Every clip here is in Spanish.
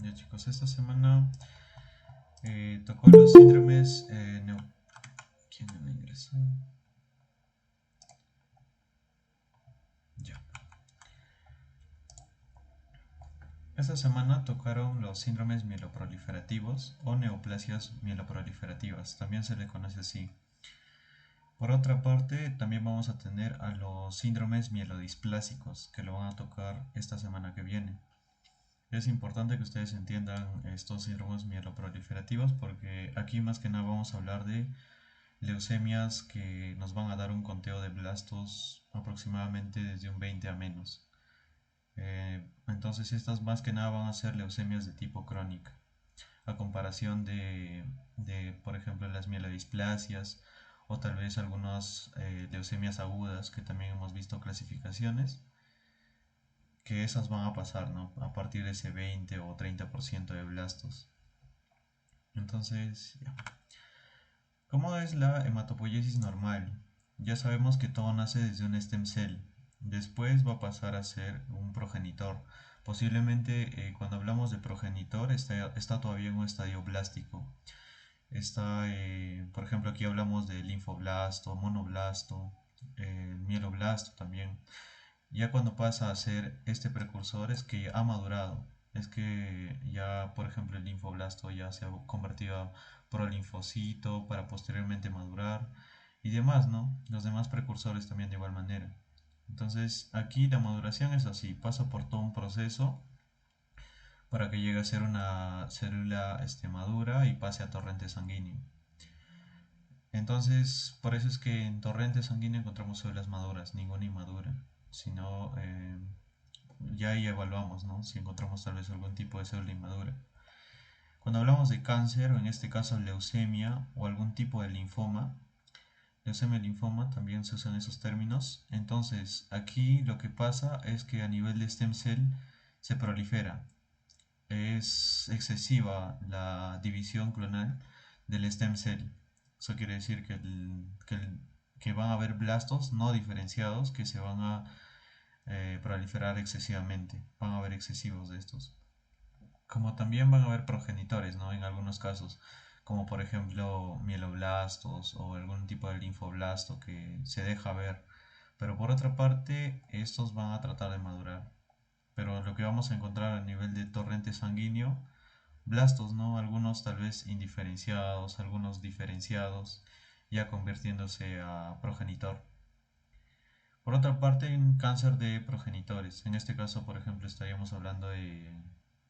Ya chicos, esta semana tocó los síndromes ¿Quién me ingresó? Ya. Esta semana tocaron los síndromes mieloproliferativos o neoplasias mieloproliferativas, también se le conoce así. Por otra parte, también vamos a tener a los síndromes mielodisplásicos, que lo van a tocar esta semana que viene. Es importante que ustedes entiendan estos síndromes mieloproliferativos porque aquí más que nada vamos a hablar de leucemias que nos van a dar un conteo de blastos aproximadamente desde un 20 a menos. Entonces estas más que nada van a ser leucemias de tipo crónica, a comparación por ejemplo, las mielodisplasias o tal vez algunas leucemias agudas que también hemos visto clasificaciones, que esas van a pasar, ¿no? A partir de ese 20 o 30% de blastos. Entonces, ya. ¿Cómo es la hematopoiesis normal? Ya sabemos que todo nace desde un stem cell. Después va a pasar a ser un progenitor. Posiblemente cuando hablamos de progenitor está todavía en un estadio blástico. Por ejemplo, aquí hablamos de linfoblasto, monoblasto, mieloblasto también. Ya cuando pasa a ser este precursor es que ha madurado. Es que ya, por ejemplo, el linfoblasto ya se ha convertido a prolinfocito para posteriormente madurar y demás, ¿no? Los demás precursores también de igual manera. Entonces, aquí la maduración es así, pasa por todo un proceso para que llegue a ser una célula madura y pase a torrente sanguíneo. Entonces, por eso es que en torrente sanguíneo encontramos células maduras, ninguna inmadura, sino ya ahí evaluamos, ¿no? Si encontramos tal vez algún tipo de célula inmadura. Cuando hablamos de cáncer, o en este caso leucemia o algún tipo de linfoma, leucemia y linfoma también se usan esos términos. Entonces, aquí lo que pasa es que a nivel de stem cell se prolifera. Es excesiva la división clonal del stem cell. Eso quiere decir que van a haber blastos no diferenciados que se van a proliferar excesivamente. Van a haber excesivos de estos. Como también van a haber progenitores, ¿no? En algunos casos, como por ejemplo mieloblastos o algún tipo de linfoblasto que se deja ver. Pero por otra parte, estos van a tratar de madurar. Pero lo que vamos a encontrar a nivel de torrente sanguíneo, blastos, ¿no? Algunos tal vez indiferenciados, algunos diferenciados, ya convirtiéndose a progenitor. Por otra parte, hay un cáncer de progenitores. En este caso, por ejemplo, estaríamos hablando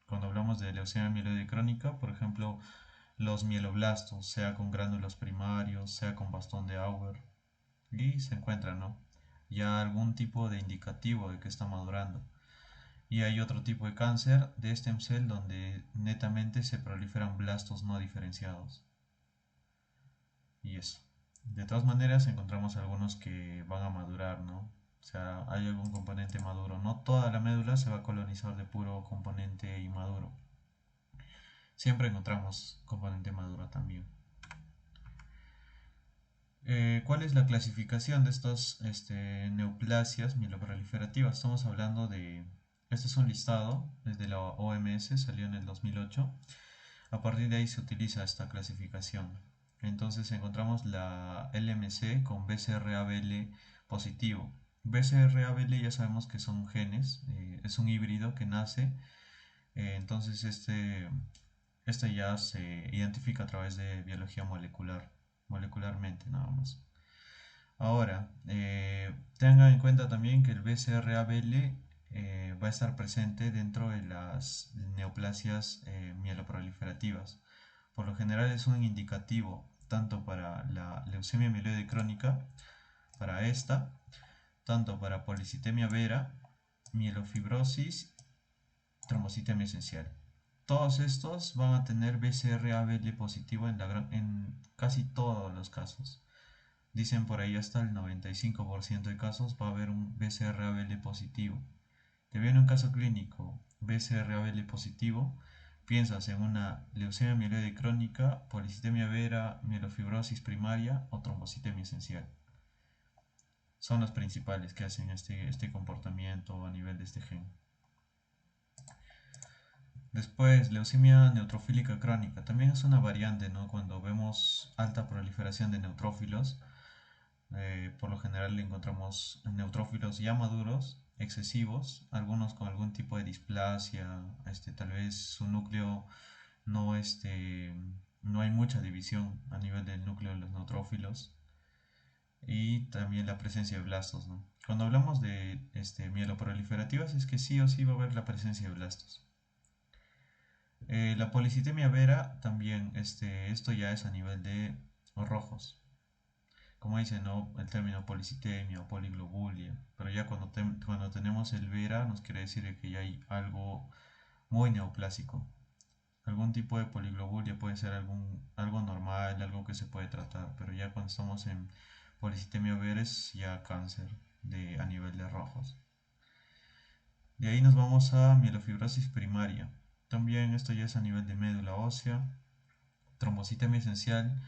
cuando hablamos de leucemia mieloide crónica, por ejemplo, los mieloblastos, sea con gránulos primarios, sea con bastón de Auger, y se encuentra, ¿no? Ya algún tipo de indicativo de que está madurando. Y hay otro tipo de cáncer de stem cell donde netamente se proliferan blastos no diferenciados. Y eso. De todas maneras, encontramos algunos que van a madurar, ¿no? O sea, hay algún componente maduro. No toda la médula se va a colonizar de puro componente inmaduro. Siempre encontramos componente maduro también. ¿Cuál es la clasificación de estas neoplasias mieloproliferativas? Estamos hablando de... Este es un listado desde la OMS, salió en el 2008. A partir de ahí se utiliza esta clasificación. Entonces encontramos la LMC con BCR-ABL positivo. BCR-ABL ya sabemos que son genes, es un híbrido que nace, entonces este ya se identifica a través de biología molecular, molecularmente nada más. Ahora, tengan en cuenta también que el BCR-ABL va a estar presente dentro de las neoplasias mieloproliferativas. Por lo general es un indicativo tanto para la leucemia mieloide crónica, para esta, tanto para policitemia vera, mielofibrosis, trombocitemia esencial. Todos estos van a tener BCR-ABL positivo en casi todos los casos. Dicen por ahí hasta el 95% de casos va a haber un BCR-ABL positivo. Te viene un caso clínico BCR-ABL positivo, piensas en una leucemia mieloide crónica, policitemia vera, mielofibrosis primaria o trombocitemia esencial. Son los principales que hacen este comportamiento a nivel de este gen. Después, leucemia neutrofílica crónica. También es una variante, ¿no? Cuando vemos alta proliferación de neutrófilos, por lo general encontramos neutrófilos ya maduros, excesivos, algunos con algún tipo de displasia, tal vez su núcleo no, no hay mucha división a nivel del núcleo de los neutrófilos y también la presencia de blastos, ¿no? Cuando hablamos de mieloproliferativas es que sí o sí va a haber la presencia de blastos. La policitemia vera también, esto ya es a nivel de rojos. Como dicen, ¿no? El término policitemia o poliglobulia, pero ya cuando tenemos el vera nos quiere decir que ya hay algo muy neoplásico. Algún tipo de poliglobulia puede ser algo normal, algo que se puede tratar, pero ya cuando estamos en policitemia vera es ya cáncer a nivel de rojos. De ahí nos vamos a mielofibrosis primaria. También esto ya es a nivel de médula ósea, trombocitemia esencial,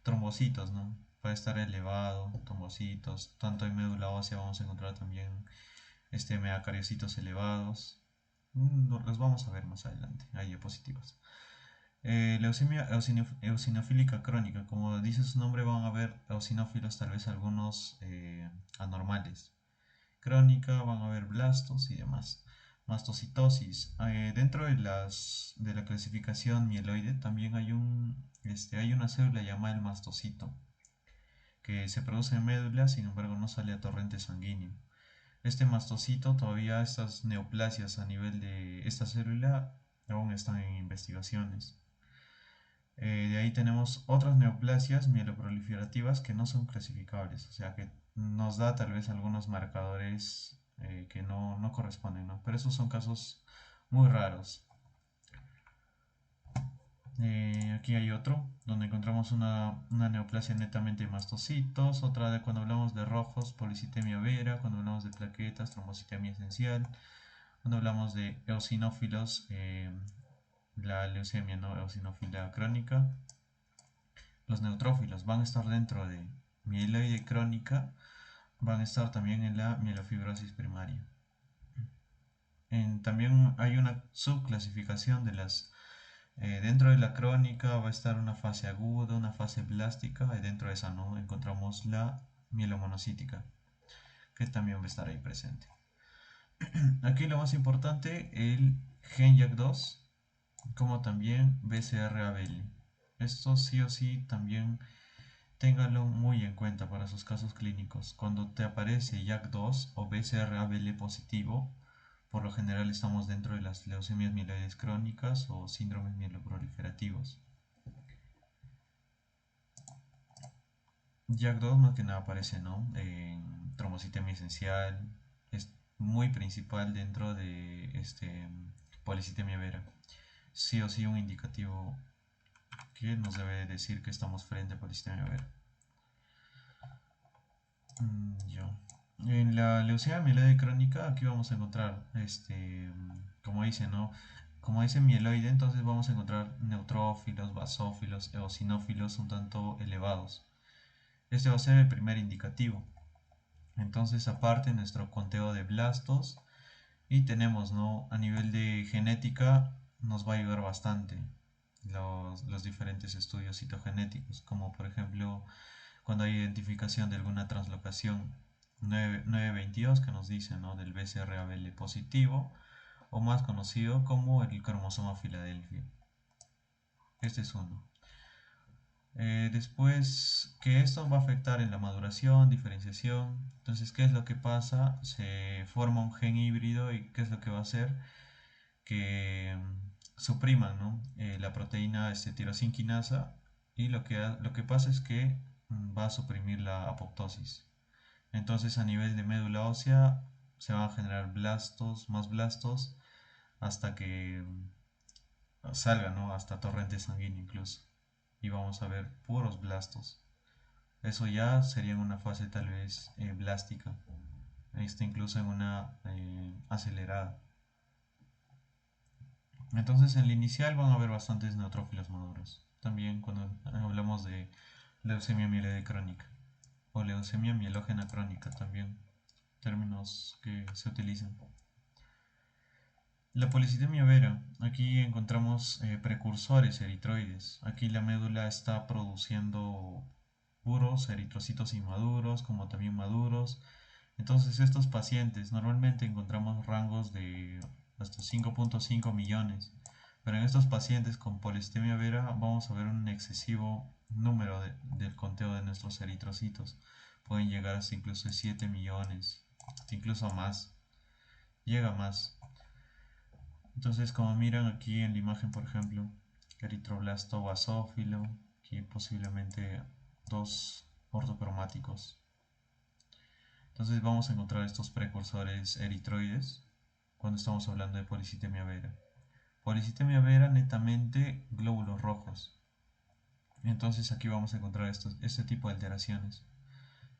trombocitos, ¿no? Puede estar elevado, trombocitos, tanto en médula ósea vamos a encontrar también megacariocitos elevados. Los vamos a ver más adelante, hay diapositivas. Leucemia eosinofílica crónica, como dice su nombre, van a haber eosinófilos, tal vez algunos anormales. Crónica, van a haber blastos y demás. Mastocitosis. Dentro de la clasificación mieloide también hay una célula llamada el mastocito, que se produce en médula, sin embargo no sale a torrente sanguíneo. Este mastocito, todavía estas neoplasias a nivel de esta célula aún están en investigaciones. De ahí tenemos otras neoplasias mieloproliferativas que no son clasificables, o sea que nos da tal vez algunos marcadores que no corresponden, ¿no? Pero esos son casos muy raros. Aquí hay otro, donde encontramos una neoplasia netamente de mastocitos, otra de cuando hablamos de rojos, policitemia vera, cuando hablamos de plaquetas, trombocitemia esencial, cuando hablamos de eosinófilos, la leucemia, ¿no? Eosinófila crónica. Los neutrófilos van a estar dentro de mieloide crónica, van a estar también en la mielofibrosis primaria. También hay una subclasificación de las dentro de la crónica va a estar una fase aguda, una fase blástica, y dentro de esa no encontramos la mielomonocítica, que también va a estar ahí presente. Aquí lo más importante, el gen JAK2, como también BCR-ABL. Esto sí o sí también téngalo muy en cuenta para sus casos clínicos. Cuando te aparece JAK2 o BCR-ABL positivo, por lo general estamos dentro de las leucemias mieloides crónicas o síndromes mieloproliferativos. JAK2 más que nada aparece, ¿no? En trombocitemia esencial, es muy principal dentro de policitemia vera. Sí o sí un indicativo que nos debe decir que estamos frente a policitemia vera. Yo. En la leucemia mieloide crónica, aquí vamos a encontrar, como dice, ¿no? Como dice mieloide, entonces vamos a encontrar neutrófilos, basófilos, eosinófilos un tanto elevados. Este va a ser el primer indicativo. Entonces, aparte nuestro conteo de blastos y tenemos, ¿no? A nivel de genética nos va a ayudar bastante los diferentes estudios citogenéticos, como por ejemplo cuando hay identificación de alguna translocación 922 que nos dice, ¿no? Del BCR-ABL positivo o más conocido como el cromosoma Filadelfia. Este es uno. Después, que esto va a afectar en la maduración, diferenciación. Entonces, ¿qué es lo que pasa? Se forma un gen híbrido y ¿qué es lo que va a hacer? Que supriman, ¿no? La proteína tirosinquinasa y lo que pasa es que va a suprimir la apoptosis. Entonces, a nivel de médula ósea se van a generar blastos, más blastos, hasta que salga, ¿no? Hasta torrente sanguíneo incluso. Y vamos a ver puros blastos. Eso ya sería en una fase tal vez blástica, incluso en una acelerada. Entonces en la inicial van a haber bastantes neutrófilos maduros. También cuando hablamos de leucemia mieloide crónica o leucemia mielógena crónica también, términos que se utilizan. La policitemia vera, aquí encontramos precursores eritroides. Aquí la médula está produciendo puros eritrocitos inmaduros, como también maduros. Entonces estos pacientes normalmente encontramos rangos de hasta 5.5 millones, pero en estos pacientes con policitemia vera vamos a ver un excesivo número del conteo de nuestros eritrocitos. Pueden llegar hasta incluso 7 millones, hasta incluso más, llega más. Entonces, como miran aquí en la imagen, por ejemplo, eritroblasto basófilo, aquí posiblemente dos ortocromáticos. Entonces vamos a encontrar estos precursores eritroides cuando estamos hablando de policitemia vera. Policitemia vera netamente glóbulos rojos. Entonces aquí vamos a encontrar este tipo de alteraciones.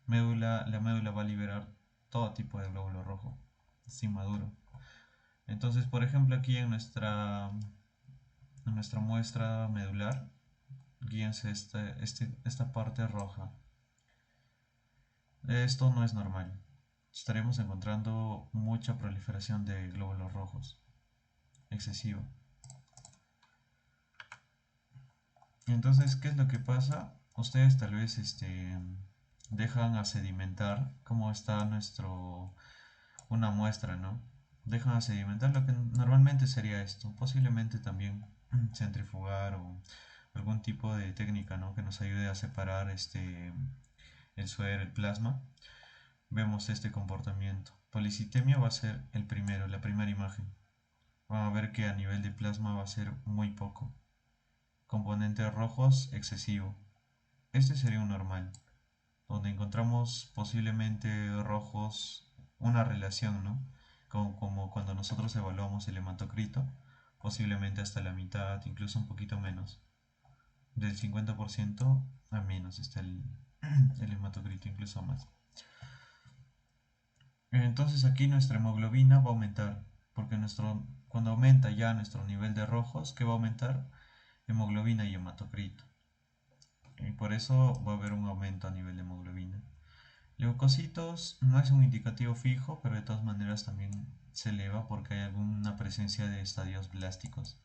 La médula va a liberar todo tipo de glóbulo rojo, sin maduro. Entonces, por ejemplo, aquí en nuestra muestra medular, guíense esta parte roja. Esto no es normal. Estaremos encontrando mucha proliferación de glóbulos rojos, excesivo. Entonces, ¿qué es lo que pasa? Ustedes tal vez dejan a sedimentar cómo está una muestra, ¿no? Dejan a sedimentar lo que normalmente sería esto. Posiblemente también centrifugar o algún tipo de técnica, ¿no? Que nos ayude a separar el suero, el plasma. Vemos este comportamiento. Policitemia va a ser la primera imagen. Van a ver que a nivel de plasma va a ser muy poco. Componentes rojos excesivo. Este sería un normal, donde encontramos posiblemente rojos, una relación, ¿no? Como cuando nosotros evaluamos el hematocrito, posiblemente hasta la mitad, incluso un poquito menos. Del 50% a menos está el hematocrito, incluso más. Entonces aquí nuestra hemoglobina va a aumentar, porque cuando aumenta ya nuestro nivel de rojos, ¿qué va a aumentar? Hemoglobina y hematocrito. Y por eso va a haber un aumento a nivel de hemoglobina. Leucocitos no es un indicativo fijo, pero de todas maneras también se eleva porque hay alguna presencia de estadios blásticos.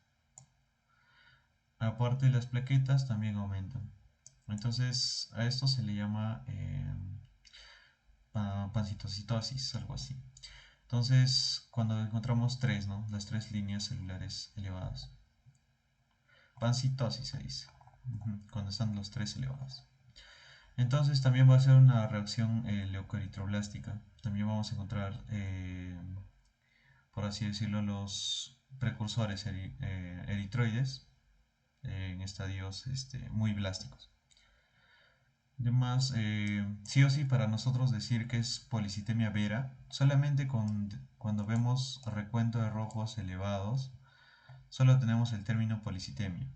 Aparte, las plaquetas también aumentan. Entonces, a esto se le llama pancitocitosis, algo así. Entonces, cuando encontramos tres, ¿no? Las tres líneas celulares elevadas. Pancitosis se dice, cuando están los tres elevados. Entonces también va a ser una reacción leucoeritroblástica. También vamos a encontrar, por así decirlo, los precursores eritroides en estadios muy blásticos. Además, sí o sí, para nosotros decir que es policitemia vera, solamente cuando vemos recuento de rojos elevados, solo tenemos el término policitemia.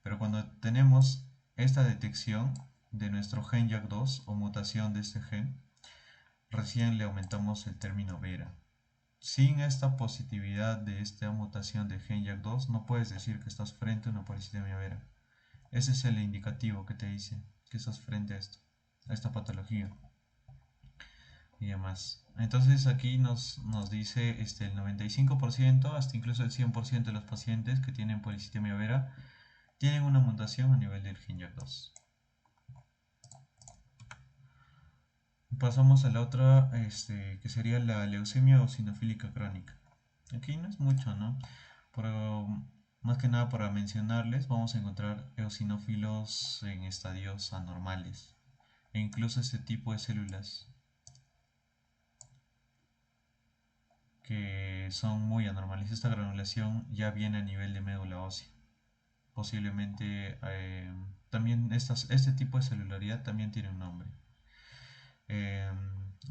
Pero cuando tenemos esta detección de nuestro gen JAK2 o mutación de este gen, recién le aumentamos el término vera. Sin esta positividad de esta mutación de gen JAK2, no puedes decir que estás frente a una policitemia vera. Ese es el indicativo que te dice que estás frente a esta patología y demás. Entonces aquí nos dice el 95%, hasta incluso el 100% de los pacientes que tienen policitemia vera tienen una mutación a nivel del gen JAK2. Pasamos a la otra, que sería la leucemia eosinofílica crónica. Aquí no es mucho, ¿no? Pero más que nada para mencionarles, vamos a encontrar eosinófilos en estadios anormales. E incluso este tipo de células que son muy anormales. Esta granulación ya viene a nivel de médula ósea. Posiblemente también este tipo de celularidad también tiene un nombre.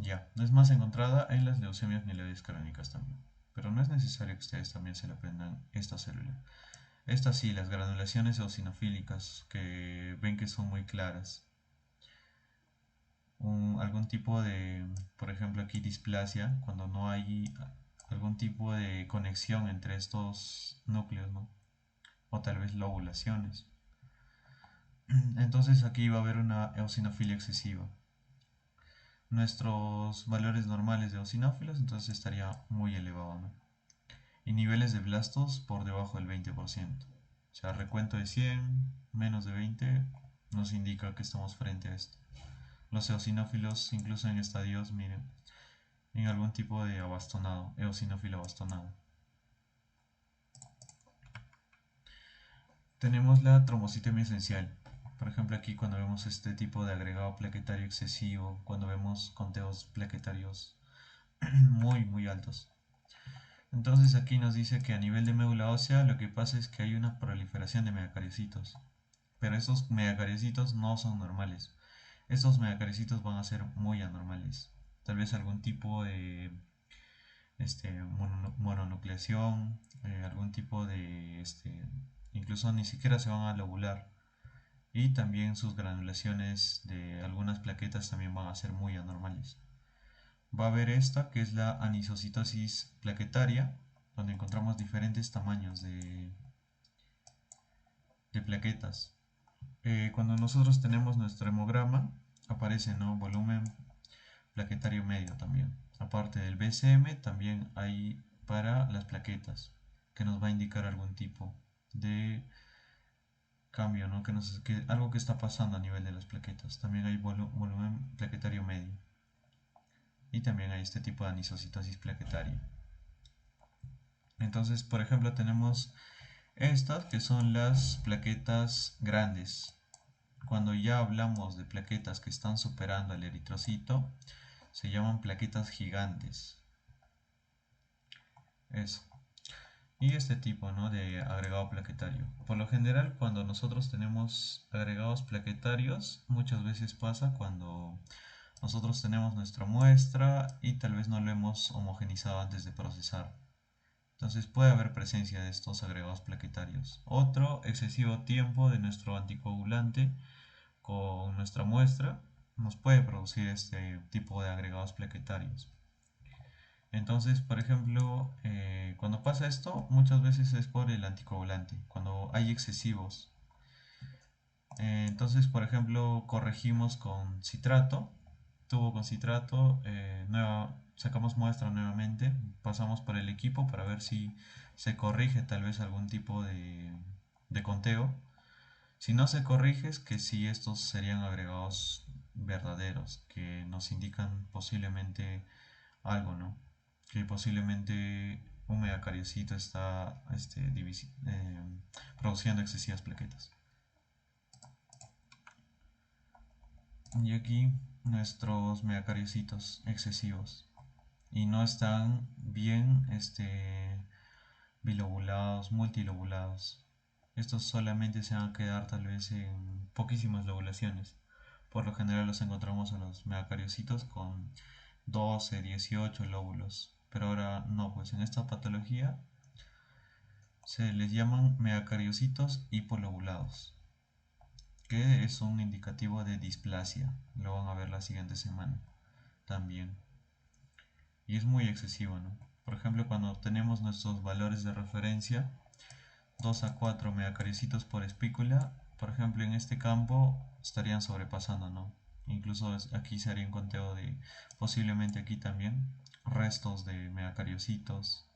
Ya, es más encontrada en las leucemias mieloides crónicas también. Pero no es necesario que ustedes también se le aprendan esta célula. Estas sí, las granulaciones eosinofílicas, que ven que son muy claras. Algún tipo de, por ejemplo aquí displasia, cuando no hay algún tipo de conexión entre estos núcleos, ¿no? O tal vez lobulaciones. Entonces aquí va a haber una eosinofilia excesiva. Nuestros valores normales de eosinófilos entonces estaría muy elevado, ¿no? y niveles de blastos por debajo del 20%. O sea, recuento de 100, menos de 20, nos indica que estamos frente a esto. Los eosinófilos, incluso en estadios, miren, en algún tipo de abastonado, eosinófilo abastonado. Tenemos la trombocitemia esencial. Por ejemplo, aquí cuando vemos este tipo de agregado plaquetario excesivo, cuando vemos conteos plaquetarios muy altos. Entonces aquí nos dice que a nivel de médula ósea lo que pasa es que hay una proliferación de megacariocitos. Pero estos megacariocitos no son normales. Estos megacariocitos van a ser muy anormales. Tal vez algún tipo de mononucleación, algún tipo de, incluso ni siquiera se van a lobular. Y también sus granulaciones de algunas plaquetas también van a ser muy anormales. Va a haber esta que es la anisocitosis plaquetaria, donde encontramos diferentes tamaños de plaquetas. Cuando nosotros tenemos nuestro hemograma, aparece, ¿no?, volumen plaquetario medio también. Aparte del BCM, también hay para las plaquetas, que nos va a indicar algún tipo de cambio, ¿no? Algo que está pasando a nivel de las plaquetas. También hay volumen plaquetario medio. Y también hay este tipo de anisocitosis plaquetaria. Entonces, por ejemplo, tenemos estas que son las plaquetas grandes. Cuando ya hablamos de plaquetas que están superando al eritrocito, se llaman plaquetas gigantes. Eso. Y este tipo, ¿no?, de agregado plaquetario. Por lo general, cuando nosotros tenemos agregados plaquetarios, muchas veces pasa cuando nosotros tenemos nuestra muestra y tal vez no lo hemos homogenizado antes de procesar. Entonces puede haber presencia de estos agregados plaquetarios. Otro, excesivo tiempo de nuestro anticoagulante con nuestra muestra nos puede producir este tipo de agregados plaquetarios. Entonces, por ejemplo, cuando pasa esto, muchas veces es por el anticoagulante, cuando hay excesivos. Entonces, por ejemplo, corregimos con citrato, tubo con citrato, sacamos muestra nuevamente, pasamos por el equipo para ver si se corrige tal vez algún tipo de conteo. Si no se corrige, es que sí, estos serían agregados verdaderos, que nos indican posiblemente algo, ¿no? Que posiblemente un megacariocito está produciendo excesivas plaquetas. Y aquí nuestros megacariocitos excesivos. Y no están bien bilobulados, multilobulados. Estos solamente se van a quedar tal vez en poquísimas lobulaciones. Por lo general los encontramos a los megacariocitos con 12, 18 lóbulos. Pero ahora no, pues en esta patología se les llaman megacariocitos hipolobulados, que es un indicativo de displasia. Lo van a ver la siguiente semana también. Y es muy excesivo, ¿no? Por ejemplo, cuando tenemos nuestros valores de referencia, 2 a 4 megacariocitos por espícula, por ejemplo, en este campo estarían sobrepasando, ¿no? Incluso aquí se haría un conteo de, posiblemente aquí también, restos de megacariocitos,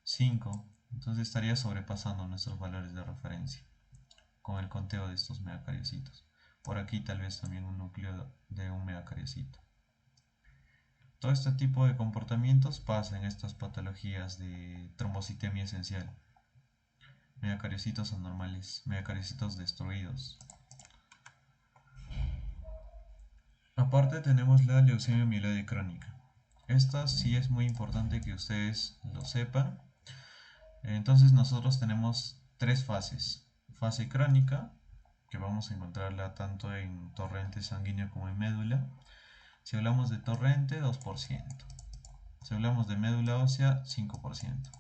5. Entonces estaría sobrepasando nuestros valores de referencia con el conteo de estos megacariocitos. Por aquí tal vez también un núcleo de un megacariocito. Todo este tipo de comportamientos pasa en estas patologías de trombocitemia esencial. Megacariocitos anormales, megacariocitos destruidos. Aparte tenemos la leucemia mieloide crónica. Esta sí es muy importante que ustedes lo sepan. Entonces nosotros tenemos tres fases. Fase crónica, que vamos a encontrarla tanto en torrente sanguíneo como en médula. Si hablamos de torrente, 2%. Si hablamos de médula ósea, 5%.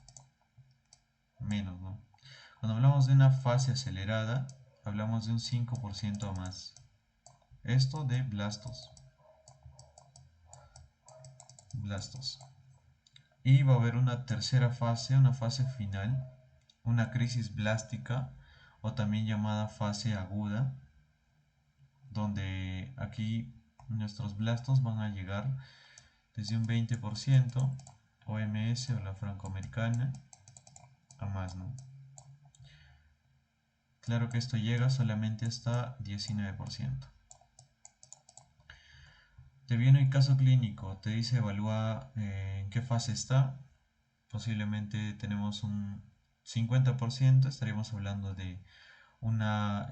Menos, ¿no? Cuando hablamos de una fase acelerada, hablamos de un 5% o más. Esto de blastos. Y va a haber una tercera fase, una fase final, una crisis blástica o también llamada fase aguda, donde aquí nuestros blastos van a llegar desde un 20%, OMS o la francoamericana, a más, ¿no? Claro que esto llega solamente hasta 19%. Te viene el caso clínico, te dice evalúa en qué fase está. Posiblemente tenemos un 50%, estaríamos hablando de una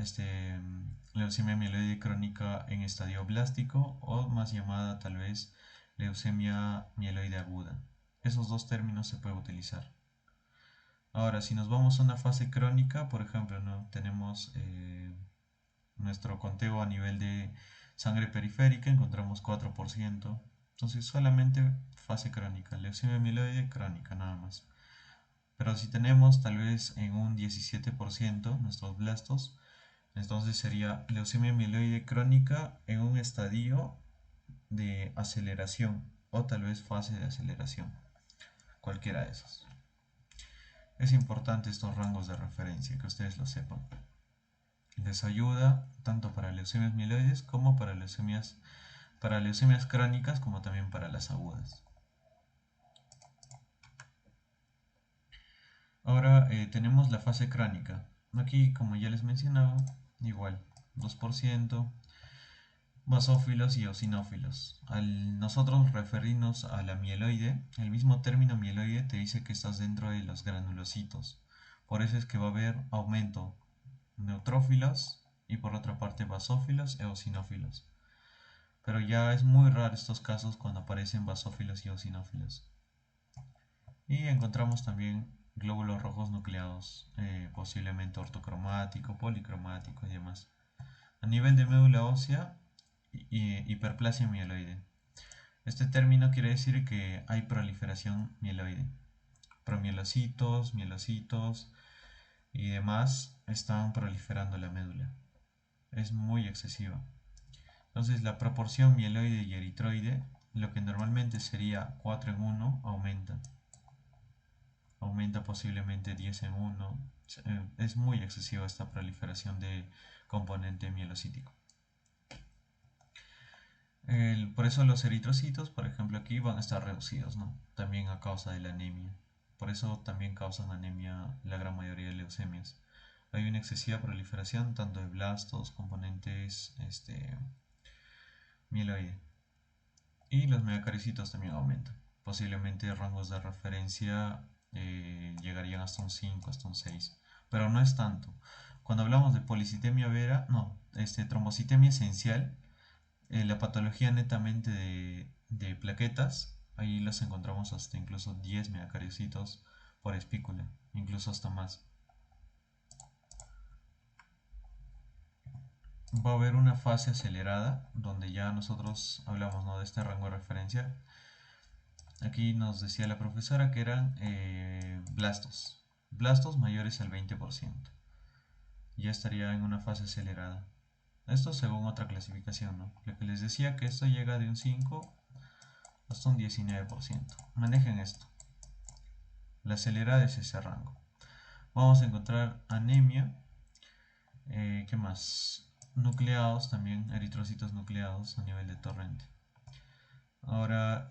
leucemia mieloide crónica en estadio blástico o más llamada tal vez leucemia mieloide aguda. Esos dos términos se pueden utilizar. Ahora, si nos vamos a una fase crónica, por ejemplo, ¿no? Tenemos nuestro conteo a nivel de sangre periférica, encontramos 4%. Entonces, solamente fase crónica, leucemia mieloide crónica, nada más. Pero si tenemos tal vez en un 17% nuestros blastos, entonces sería leucemia mieloide crónica en un estadio de aceleración o tal vez fase de aceleración, cualquiera de esos. Es importante estos rangos de referencia, que ustedes lo sepan. Les ayuda tanto para leucemias mieloides como para leucemias crónicas como también para las agudas. Ahora tenemos la fase crónica. Aquí, como ya les mencionaba, igual, 2%, basófilos y eosinófilos. Al nosotros referirnos a la mieloide, el mismo término mieloide te dice que estás dentro de los granulocitos. Por eso es que va a haber aumento neutrófilos y por otra parte basófilos e eosinófilos. Pero ya es muy raro estos casos cuando aparecen basófilos y eosinófilos. Y encontramos también glóbulos rojos nucleados, posiblemente ortocromático, policromático y demás. A nivel de médula ósea, hiperplasia mieloide. Este término quiere decir que hay proliferación mieloide. Promielocitos, mielocitos y demás están proliferando la médula. Es muy excesiva. Entonces la proporción mieloide y eritroide, lo que normalmente sería 4 en 1, aumenta posiblemente 10 en 1. Es muy excesiva esta proliferación de componente mielocítico. Por eso los eritrocitos, por ejemplo, aquí van a estar reducidos, ¿no? También a causa de la anemia. Por eso también causan anemia la gran mayoría de leucemias. Hay una excesiva proliferación tanto de blastos, componentes mieloide. Y los megacaricitos también aumentan. Posiblemente rangos de referencia llegarían hasta un 5, hasta un 6. Pero no es tanto. Cuando hablamos de policitemia vera, no, trombocitemia esencial, la patología netamente de plaquetas, ahí los encontramos hasta incluso 10 megacariocitos por espícula, incluso hasta más. Va a haber una fase acelerada donde ya nosotros hablamos, ¿no?, de este rango de referencia. Aquí nos decía la profesora que eran blastos mayores al 20%. Ya estaría en una fase acelerada. Esto según otra clasificación, ¿no? Lo que les decía que esto llega de un 5 hasta un 19%. Manejen esto. La acelerada es ese rango. Vamos a encontrar anemia. ¿Qué más? Nucleados también, eritrocitos nucleados a nivel de torrente. Ahora,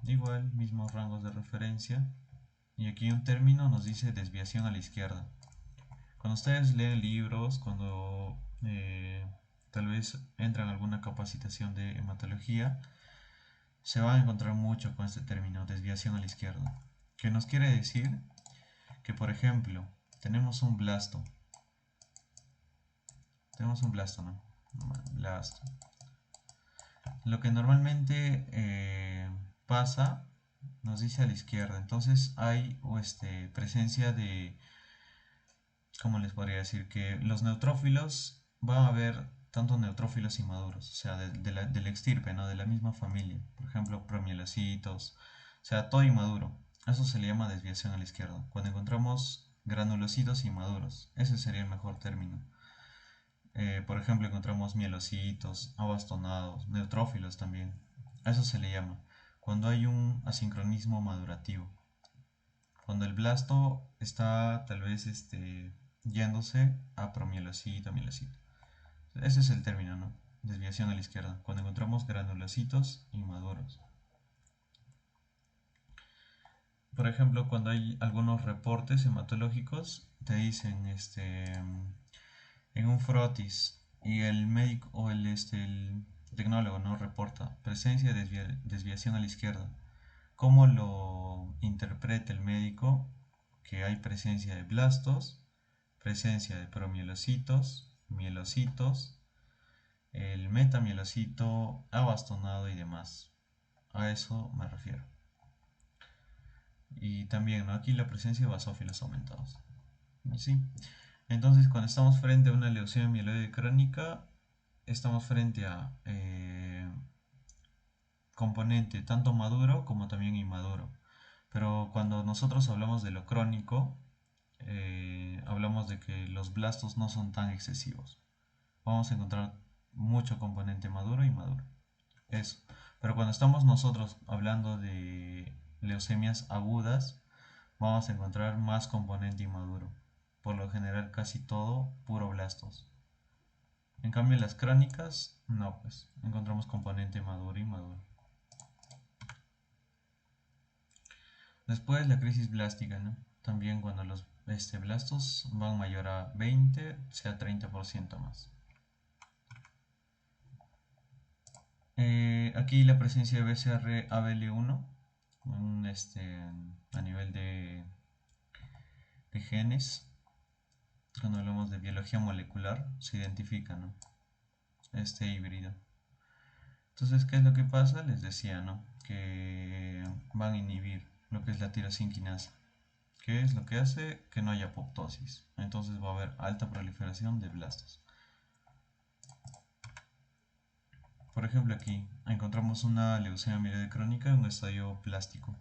igual, mismos rangos de referencia. Y aquí un término nos dice desviación a la izquierda. Cuando ustedes leen libros, cuando tal vez entran a alguna capacitación de hematología, se van a encontrar mucho con este término, desviación a la izquierda. Que nos quiere decir que, por ejemplo, tenemos un blasto. ¿No? Blasto. Lo que normalmente pasa nos dice a la izquierda. Entonces hay presencia de, ¿cómo les podría decir? Que los neutrófilos van a haber tanto neutrófilos inmaduros, o sea, de la extirpe, ¿no? De la misma familia. Por ejemplo, promielocitos, o sea, todo inmaduro. Eso se le llama desviación a la izquierda. Cuando encontramos granulocitos inmaduros, ese sería el mejor término. Por ejemplo, encontramos mielocitos, abastonados, neutrófilos también. A eso se le llama cuando hay un asincronismo madurativo. Cuando el blasto está tal vez yéndose a promielocito, mielocito. Ese es el término, ¿no? Desviación a la izquierda. Cuando encontramos granulocitos inmaduros. por ejemplo, cuando hay algunos reportes hematológicos, te dicen en un frotis y el médico o el tecnólogo no reporta presencia de desviación a la izquierda. ¿Cómo lo interpreta el médico? Que hay presencia de blastos, presencia de promielocitos, mielocitos, el metamielocito abastonado y demás. A eso me refiero. Y también, ¿no? Aquí la presencia de basófilos aumentados. ¿Sí? Entonces, cuando estamos frente a una leucemia mieloide crónica, estamos frente a componente tanto maduro como también inmaduro. Pero cuando nosotros hablamos de lo crónico, hablamos de que los blastos no son tan excesivos. Vamos a encontrar mucho componente maduro y inmaduro. Eso. Pero cuando estamos nosotros hablando de leucemias agudas, vamos a encontrar más componente inmaduro. Por lo general casi todo puro blastos. En cambio las crónicas, no, pues encontramos componente maduro y maduro. Después la crisis blástica, ¿no? También cuando los blastos van mayor a 20, sea 30% más. Aquí la presencia de BCR-ABL1 a nivel de genes, cuando hablamos de biología molecular, se identifica, ¿no? Este híbrido. Entonces, ¿qué es lo que pasa? Les decía, ¿no? Que van a inhibir lo que es la tirosinquinasa. ¿Qué es lo que hace? Que no haya apoptosis. Entonces va a haber alta proliferación de blastos. Por ejemplo, aquí encontramos una leucemia mieloide crónica en un estadio plástico.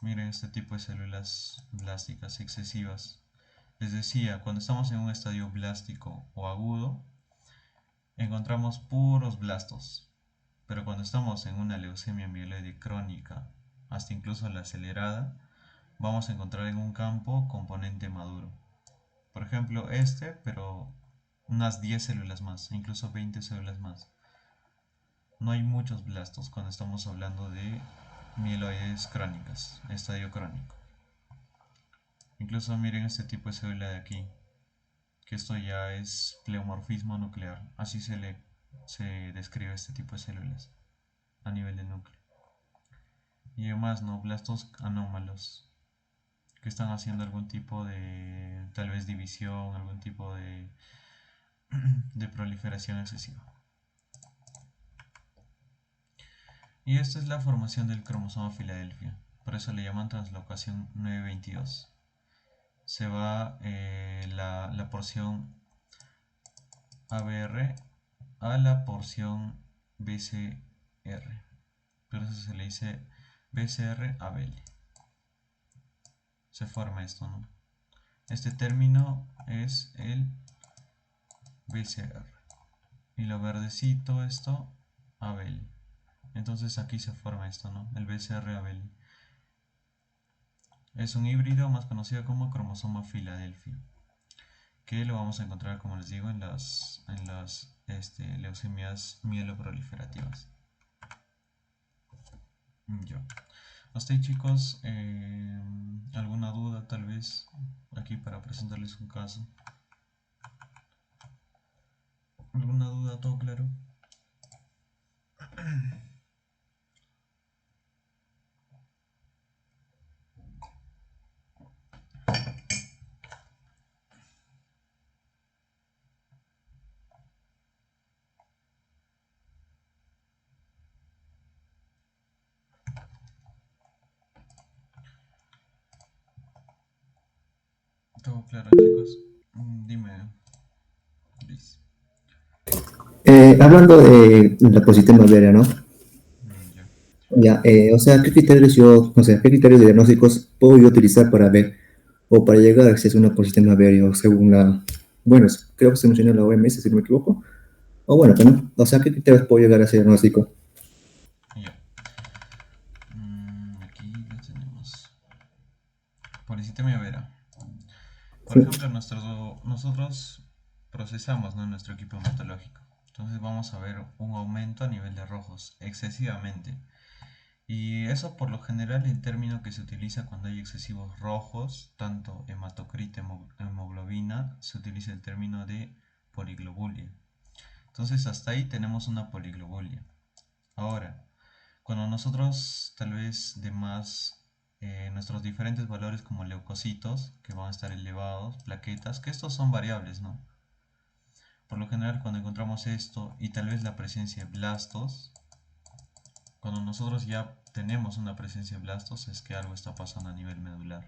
Miren este tipo de células blásticas excesivas. Les decía, cuando estamos en un estadio blástico o agudo, encontramos puros blastos. Pero cuando estamos en una leucemia mieloide crónica, hasta incluso la acelerada, vamos a encontrar en un campo componente maduro. Por ejemplo, pero unas 10 células más, incluso 20 células más. No hay muchos blastos cuando estamos hablando de mieloides crónicas, estadio crónico. Incluso miren este tipo de célula de aquí, que esto ya es pleomorfismo nuclear. Así se describe este tipo de células a nivel de núcleo. Y además, ¿no? Blastos anómalos que están haciendo algún tipo de, tal vez división, algún tipo de proliferación excesiva. Y esta es la formación del cromosoma Filadelfia. Por eso le llaman translocación 922. Se va la porción ABR a la porción BCR. Por eso se le dice BCR-ABL. Se forma esto, ¿no? Este término es el BCR. Y lo verdecito, esto, ABL. Entonces aquí se forma esto, ¿no? El BCR-ABL. Es un híbrido más conocido como cromosoma Filadelfia, que lo vamos a encontrar, como les digo, en las leucemias mieloproliferativas. Yo. Hasta ahí, chicos, alguna duda tal vez aquí para presentarles un caso. ¿Alguna duda? ¿Todo claro? Todo claro, chicos. Dime, Luis. Hablando de la positema vera, ¿no? Ya. Ya, o sea, ¿qué criterios o sea, qué criterios diagnósticos puedo yo utilizar para ver o para llegar a si es una positema vera o según bueno, creo que se mencionó la OMS, si no me equivoco, o bueno, ¿no? O sea, ¿qué criterios puedo llegar a ese diagnóstico? Ya. Aquí lo tenemos. Polisistema vera. Por Sí. ejemplo, nosotros procesamos, ¿no?, nuestro equipo hematológico. Entonces vamos a ver un aumento a nivel de rojos, excesivamente. Y eso por lo general el término que se utiliza cuando hay excesivos rojos, tanto hematocrita, hemoglobina, se utiliza el término de poliglobulia. Entonces hasta ahí tenemos una poliglobulia. Ahora, cuando nosotros tal vez de más nuestros diferentes valores como leucocitos, que van a estar elevados, plaquetas, que estos son variables, ¿no? Por lo general cuando encontramos esto y tal vez la presencia de blastos, cuando nosotros ya tenemos una presencia de blastos es que algo está pasando a nivel medular.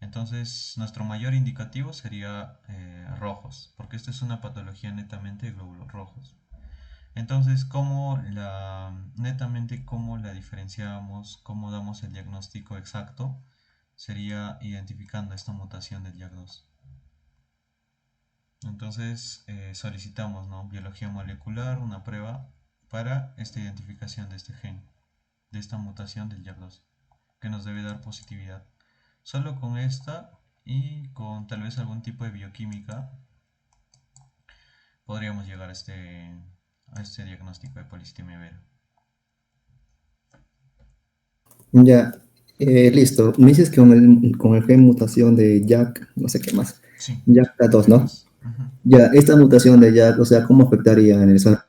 Entonces nuestro mayor indicativo sería rojos, porque esta es una patología netamente de glóbulos rojos. Entonces, netamente cómo la diferenciamos, cómo damos el diagnóstico exacto, sería identificando esta mutación del YAC2. Entonces, solicitamos, ¿no?, biología molecular, una prueba para esta identificación de este gen, de esta mutación del YAC2, que nos debe dar positividad. Solo con esta y con tal vez algún tipo de bioquímica podríamos llegar a este diagnóstico de polistemia vera. Ya, listo. Me dices que con el gen mutación de Jack, no sé qué más, Sí, Jack dos, ¿no? YAC2. Ujú. Ya, esta mutación de Jack, o sea, ¿cómo afectaría en el desarrollo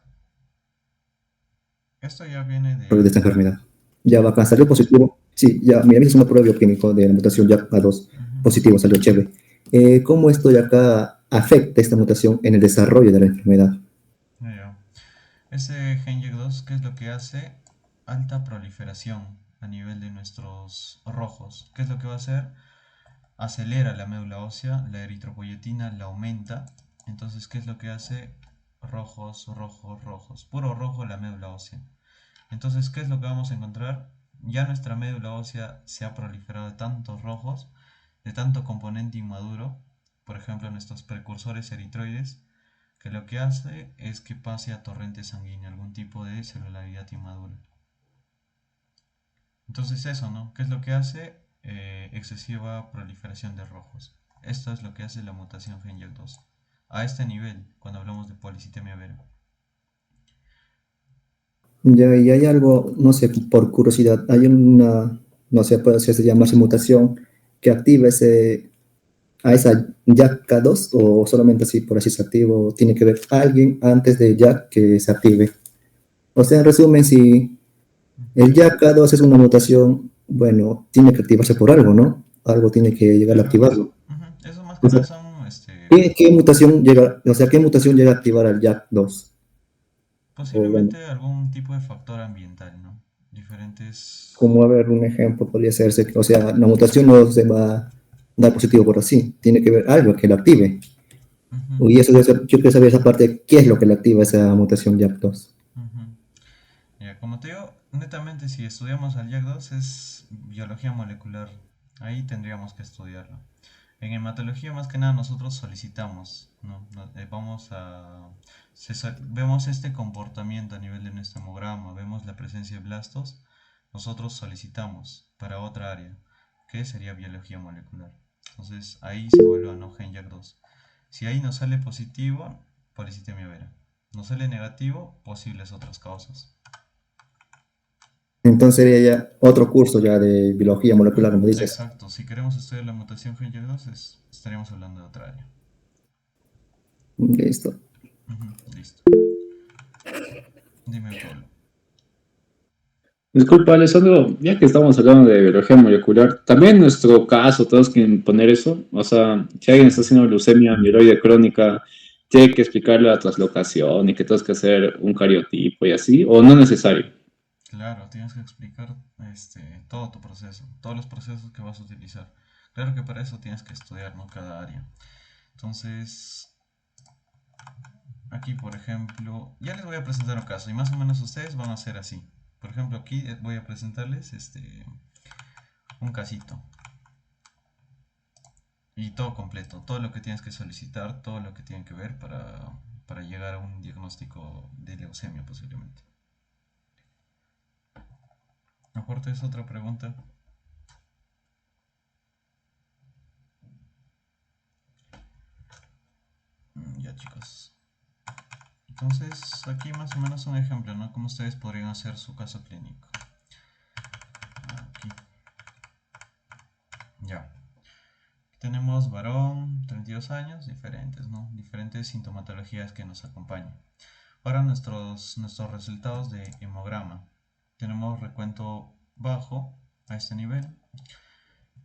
Esto ya viene de de... esta enfermedad? Ya, Ujú. bacán, salió positivo. Sí, ya, mira, es una prueba bioquímico de la mutación JAK2 Ujú. positivo, salió chévere. ¿Cómo esto de acá afecta esta mutación en el desarrollo de la enfermedad? Ya. Ese gen YAC2, ¿qué es lo que hace? Alta proliferación a nivel de nuestros rojos. ¿Qué es lo que va a hacer? Acelera la médula ósea, la eritropoyetina la aumenta. Entonces, ¿qué es lo que hace? Rojos, rojos, rojos. Puro rojo la médula ósea. Entonces, ¿qué es lo que vamos a encontrar? Ya nuestra médula ósea se ha proliferado de tantos rojos, de tanto componente inmaduro, por ejemplo, nuestros precursores eritroides, que lo que hace es que pase a torrente sanguíneo, algún tipo de celularidad inmadura. Entonces eso, ¿no? ¿Qué es lo que hace? Excesiva proliferación de rojos. Esto es lo que hace la mutación gen YAC2. A este nivel, cuando hablamos de policitemia vera. Ya, y hay algo, no sé, por curiosidad, hay una, no sé, puede ser, se llamarse mutación que activa a esa JAK2 o solamente así por así se activo, tiene que ver alguien antes de JAK que se active. O sea, en resumen, si el JAK2 es una mutación, bueno, tiene que activarse por algo, ¿no? Algo tiene que llegar a Claro, activarlo. eso más que O nada sea, son ¿qué mutación llega, o sea, qué mutación llega a activar al JAK2? O bueno, posiblemente algún tipo de factor ambiental, ¿no? Diferentes... como a ver, un ejemplo podría ser, o sea, la mutación no se va a dar positivo por así, tiene que ver algo que la active. Ujú, Y eso, yo quiero saber esa parte, ¿qué es lo que le activa esa mutación JAK2? ujú. Ya, como te digo, netamente si estudiamos al YAC2 es biología molecular. Ahí tendríamos que estudiarlo. En hematología más que nada nosotros solicitamos, ¿no? Vamos a... vemos este comportamiento a nivel de nuestro hemograma, vemos la presencia de blastos, nosotros solicitamos para otra área, que sería biología molecular. Entonces ahí se vuelve a no gen YAC2. Si ahí nos sale positivo, policitemia vera. Nos sale negativo, posibles otras causas. Entonces sería ya otro curso ya de biología molecular, como dices. Exacto, si queremos estudiar la mutación gen YAC2 estaríamos hablando de otra área. Listo. Ujú, listo. Dime, Pablo. Disculpa, Alessandro, ya que estamos hablando de biología molecular, también en nuestro caso tenemos que poner eso. O sea, si alguien Sí, está haciendo leucemia amiloide crónica, tiene que explicarle la translocación y que tenemos que hacer un cariotipo y así, o no es necesario. claro, tienes que explicar todo tu proceso, todos los procesos que vas a utilizar. Claro que para eso tienes que estudiar, ¿no?, cada área. Entonces, aquí, por ejemplo, ya les voy a presentar un caso y más o menos ustedes van a hacer así. Por ejemplo, aquí voy a presentarles un casito y todo completo, todo lo que tienes que solicitar, todo lo que tienen que ver para llegar a un diagnóstico de leucemia posiblemente. Aparte es otra pregunta. Ya chicos. Entonces, aquí más o menos un ejemplo, ¿no? Cómo ustedes podrían hacer su caso clínico. Aquí. Ya. Tenemos varón, 32 años, diferentes, ¿no? Diferentes sintomatologías que nos acompañan. Ahora nuestros resultados de hemograma. Tenemos recuento bajo a este nivel.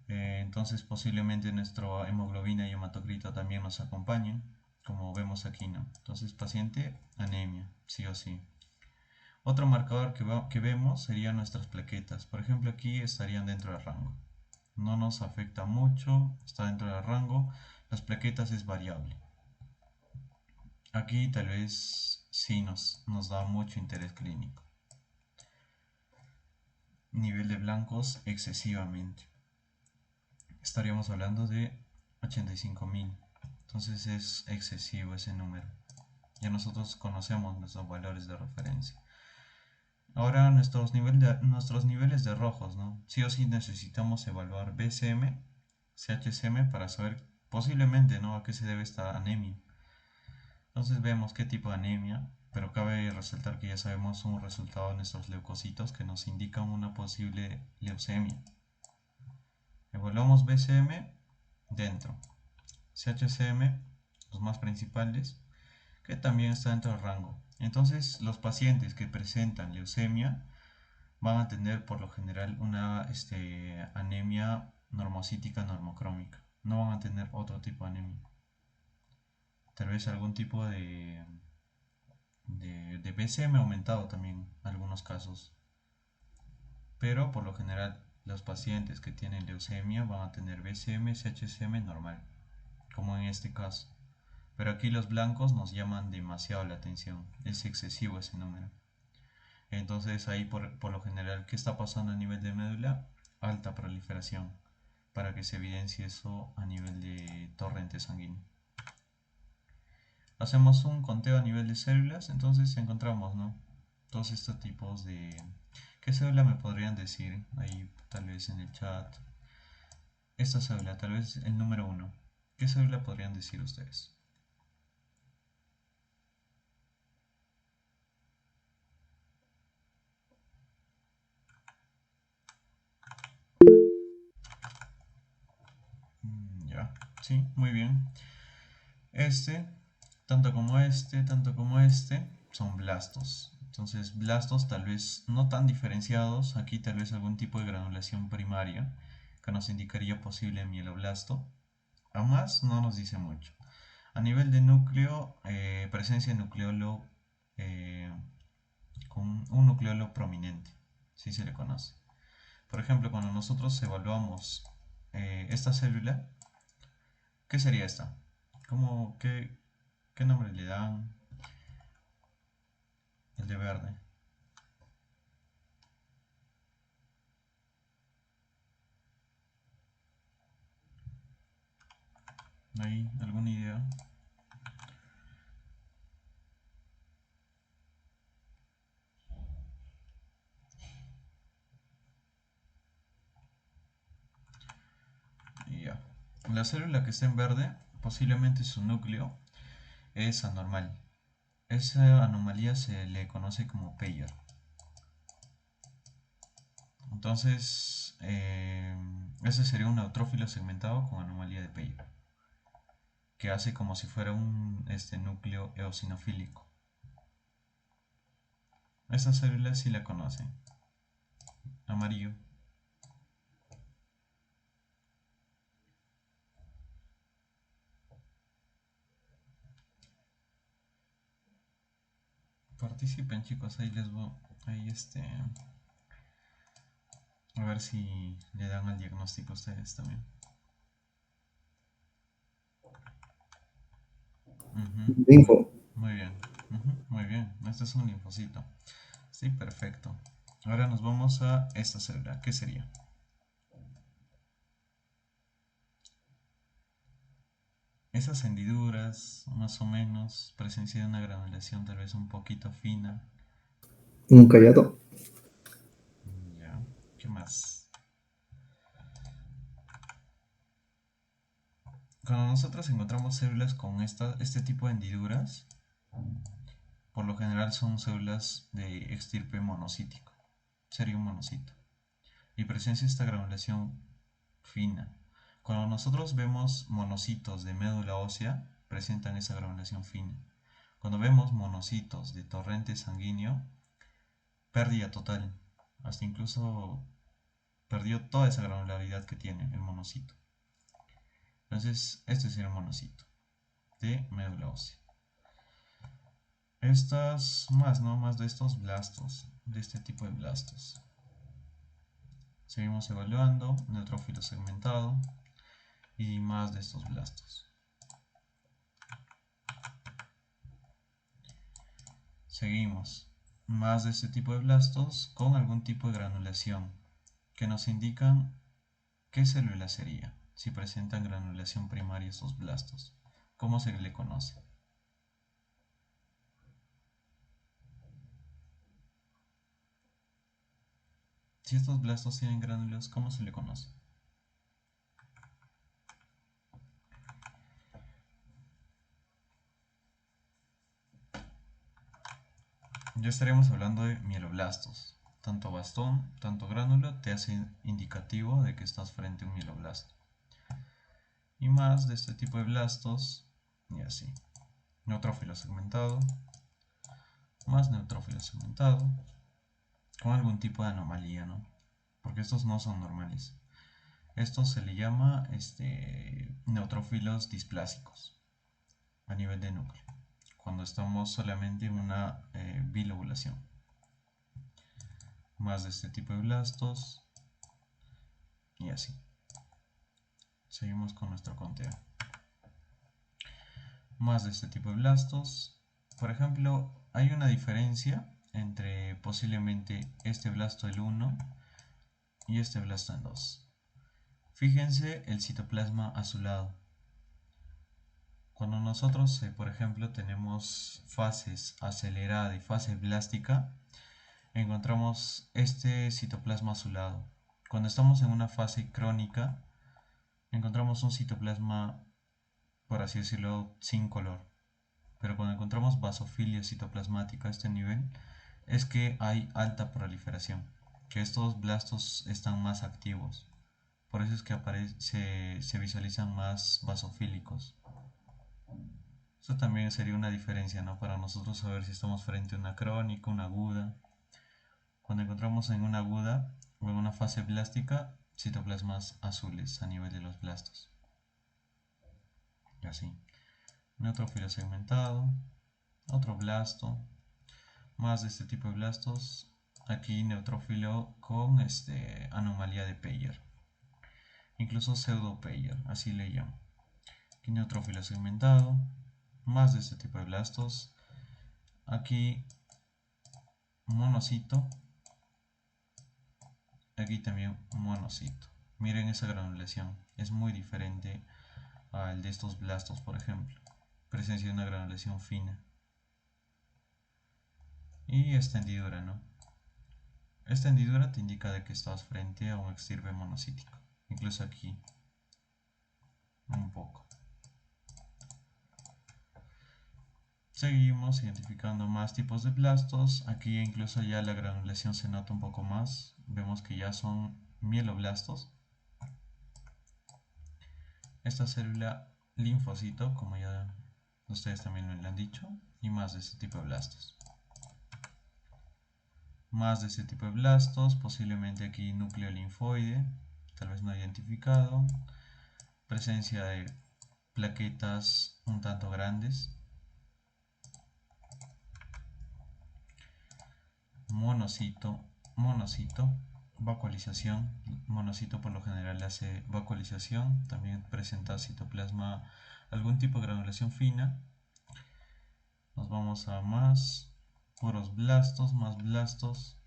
Entonces posiblemente nuestra hemoglobina y hematocrito también nos acompañen, como vemos aquí, ¿no? Entonces paciente, anemia, sí o sí. Otro marcador que vemos serían nuestras plaquetas. Por ejemplo, aquí estarían dentro del rango. No nos afecta mucho, está dentro del rango. Las plaquetas es variable. Aquí tal vez sí nos da mucho interés clínico. Nivel de blancos excesivamente. Estaríamos hablando de 85.000. Entonces es excesivo ese número. Ya nosotros conocemos nuestros valores de referencia. Ahora nuestros niveles de rojos, ¿no? Sí o sí necesitamos evaluar BCM, CHCM para saber posiblemente, ¿no?, a qué se debe esta anemia. Entonces vemos qué tipo de anemia, pero cabe resaltar que ya sabemos un resultado de nuestros leucocitos que nos indican una posible leucemia. Evaluamos BCM dentro, CHCM, los más principales, que también está dentro del rango. Entonces los pacientes que presentan leucemia van a tener por lo general una anemia normocítica normocrómica. No van a tener otro tipo de anemia. Tal vez algún tipo de BCM aumentado también en algunos casos. Pero por lo general los pacientes que tienen leucemia van a tener BCM, CHCM normal, como en este caso. Pero aquí los blancos nos llaman demasiado la atención, es excesivo ese número. Entonces ahí por lo general, ¿qué está pasando a nivel de médula? Alta proliferación, para que se evidencie eso a nivel de torrente sanguíneo. Hacemos un conteo a nivel de células, entonces encontramos, ¿no?, todos estos tipos de... ¿Qué célula me podrían decir? Ahí tal vez en el chat. Esta célula, tal vez el número 1. ¿Qué célula podrían decir ustedes? Ya, sí, muy bien. Este, tanto como este, son blastos. Entonces, blastos tal vez no tan diferenciados. Aquí tal vez algún tipo de granulación primaria que nos indicaría posible mieloblasto. A más no nos dice mucho. A nivel de núcleo, presencia de nucleolo eh, con un nucleolo prominente, si se le conoce. Por ejemplo, cuando nosotros evaluamos esta célula, ¿qué sería esta? ¿Qué nombre le dan? El de verde. ¿Hay alguna idea? Ya. La célula que está en verde, posiblemente su núcleo es anormal. Esa anomalía se le conoce como Peyer. Entonces, ese sería un neutrófilo segmentado con anomalía de Peyer, que hace como si fuera un núcleo eosinofílico. Esa célula sí la conocen. Amarillo. Participen, chicos, ahí les voy. Ahí a ver si le dan al diagnóstico a ustedes también. Info. Muy bien. Muy bien. Este es un linfocito. Sí, perfecto. Ahora nos vamos a esta célula. ¿Qué sería? Esas hendiduras, más o menos, presencia de una granulación tal vez un poquito fina. Un callado. Ya. ¿Qué más? Cuando nosotros encontramos células con este tipo de hendiduras, por lo general son células de extirpe monocítico, sería un monocito, y presencia esta granulación fina. Cuando nosotros vemos monocitos de médula ósea, presentan esa granulación fina. Cuando vemos monocitos de torrente sanguíneo, pérdida total, hasta incluso perdió toda esa granularidad que tiene el monocito. Entonces, este sería un monocito de médula ósea. Estas más, ¿no? Más de estos blastos, de este tipo de blastos. Seguimos evaluando, neutrófilo segmentado y más de estos blastos. Seguimos, más de este tipo de blastos con algún tipo de granulación que nos indican qué célula sería, si presentan granulación primaria estos blastos. ¿Cómo se le conoce? Si estos blastos tienen gránulos, ¿cómo se le conoce? Ya estaremos hablando de mieloblastos. Tanto bastón, tanto gránulo te hace indicativo de que estás frente a un mieloblasto. Y más de este tipo de blastos, y así. Neutrófilo segmentado, más neutrófilo segmentado, con algún tipo de anomalía, ¿no? Porque estos no son normales. Esto se le llama neutrófilos displásicos a nivel de núcleo, cuando estamos solamente en una bilobulación. Más de este tipo de blastos y así. Seguimos con nuestro conteo. Más de este tipo de blastos. Por ejemplo, hay una diferencia entre posiblemente este blasto el 1 y este blasto en 2. Fíjense el citoplasma azulado. Cuando nosotros, por ejemplo, tenemos fases acelerada y fase blástica, encontramos este citoplasma azulado. Cuando estamos en una fase crónica, encontramos un citoplasma, por así decirlo, sin color. Pero cuando encontramos basofilia citoplasmática a este nivel, es que hay alta proliferación, que estos blastos están más activos. Por eso es que se visualizan más basofílicos. Eso también sería una diferencia, ¿no? Para nosotros saber si estamos frente a una crónica, una aguda. Cuando encontramos en una aguda o en una fase blástica, citoplasmas azules a nivel de los blastos. Y así. Neutrófilo segmentado, otro blasto, más de este tipo de blastos. Aquí neutrófilo con anomalía de Peyer, incluso pseudo Peyer, así le llamo. Aquí neutrófilo segmentado, más de este tipo de blastos. Aquí monocito, aquí también monocito. Miren esa granulación, es muy diferente al de estos blastos, por ejemplo. Presencia de una granulación fina. Y esta hendidura, ¿no? Esta hendidura te indica de que estás frente a un extirpe monocítico. Incluso aquí, un poco. Seguimos identificando más tipos de blastos. Aquí incluso ya la granulación se nota un poco más. Vemos que ya son mieloblastos. Esta célula linfocito, como ya ustedes también me lo han dicho, y más de este tipo de blastos. Más de este tipo de blastos, posiblemente aquí núcleo linfoide, tal vez no identificado. Presencia de plaquetas un tanto grandes. Monocito, vacuolización. Monocito por lo general hace vacuolización, también presenta citoplasma, algún tipo de granulación fina. Nos vamos a más, puros blastos, más blastos.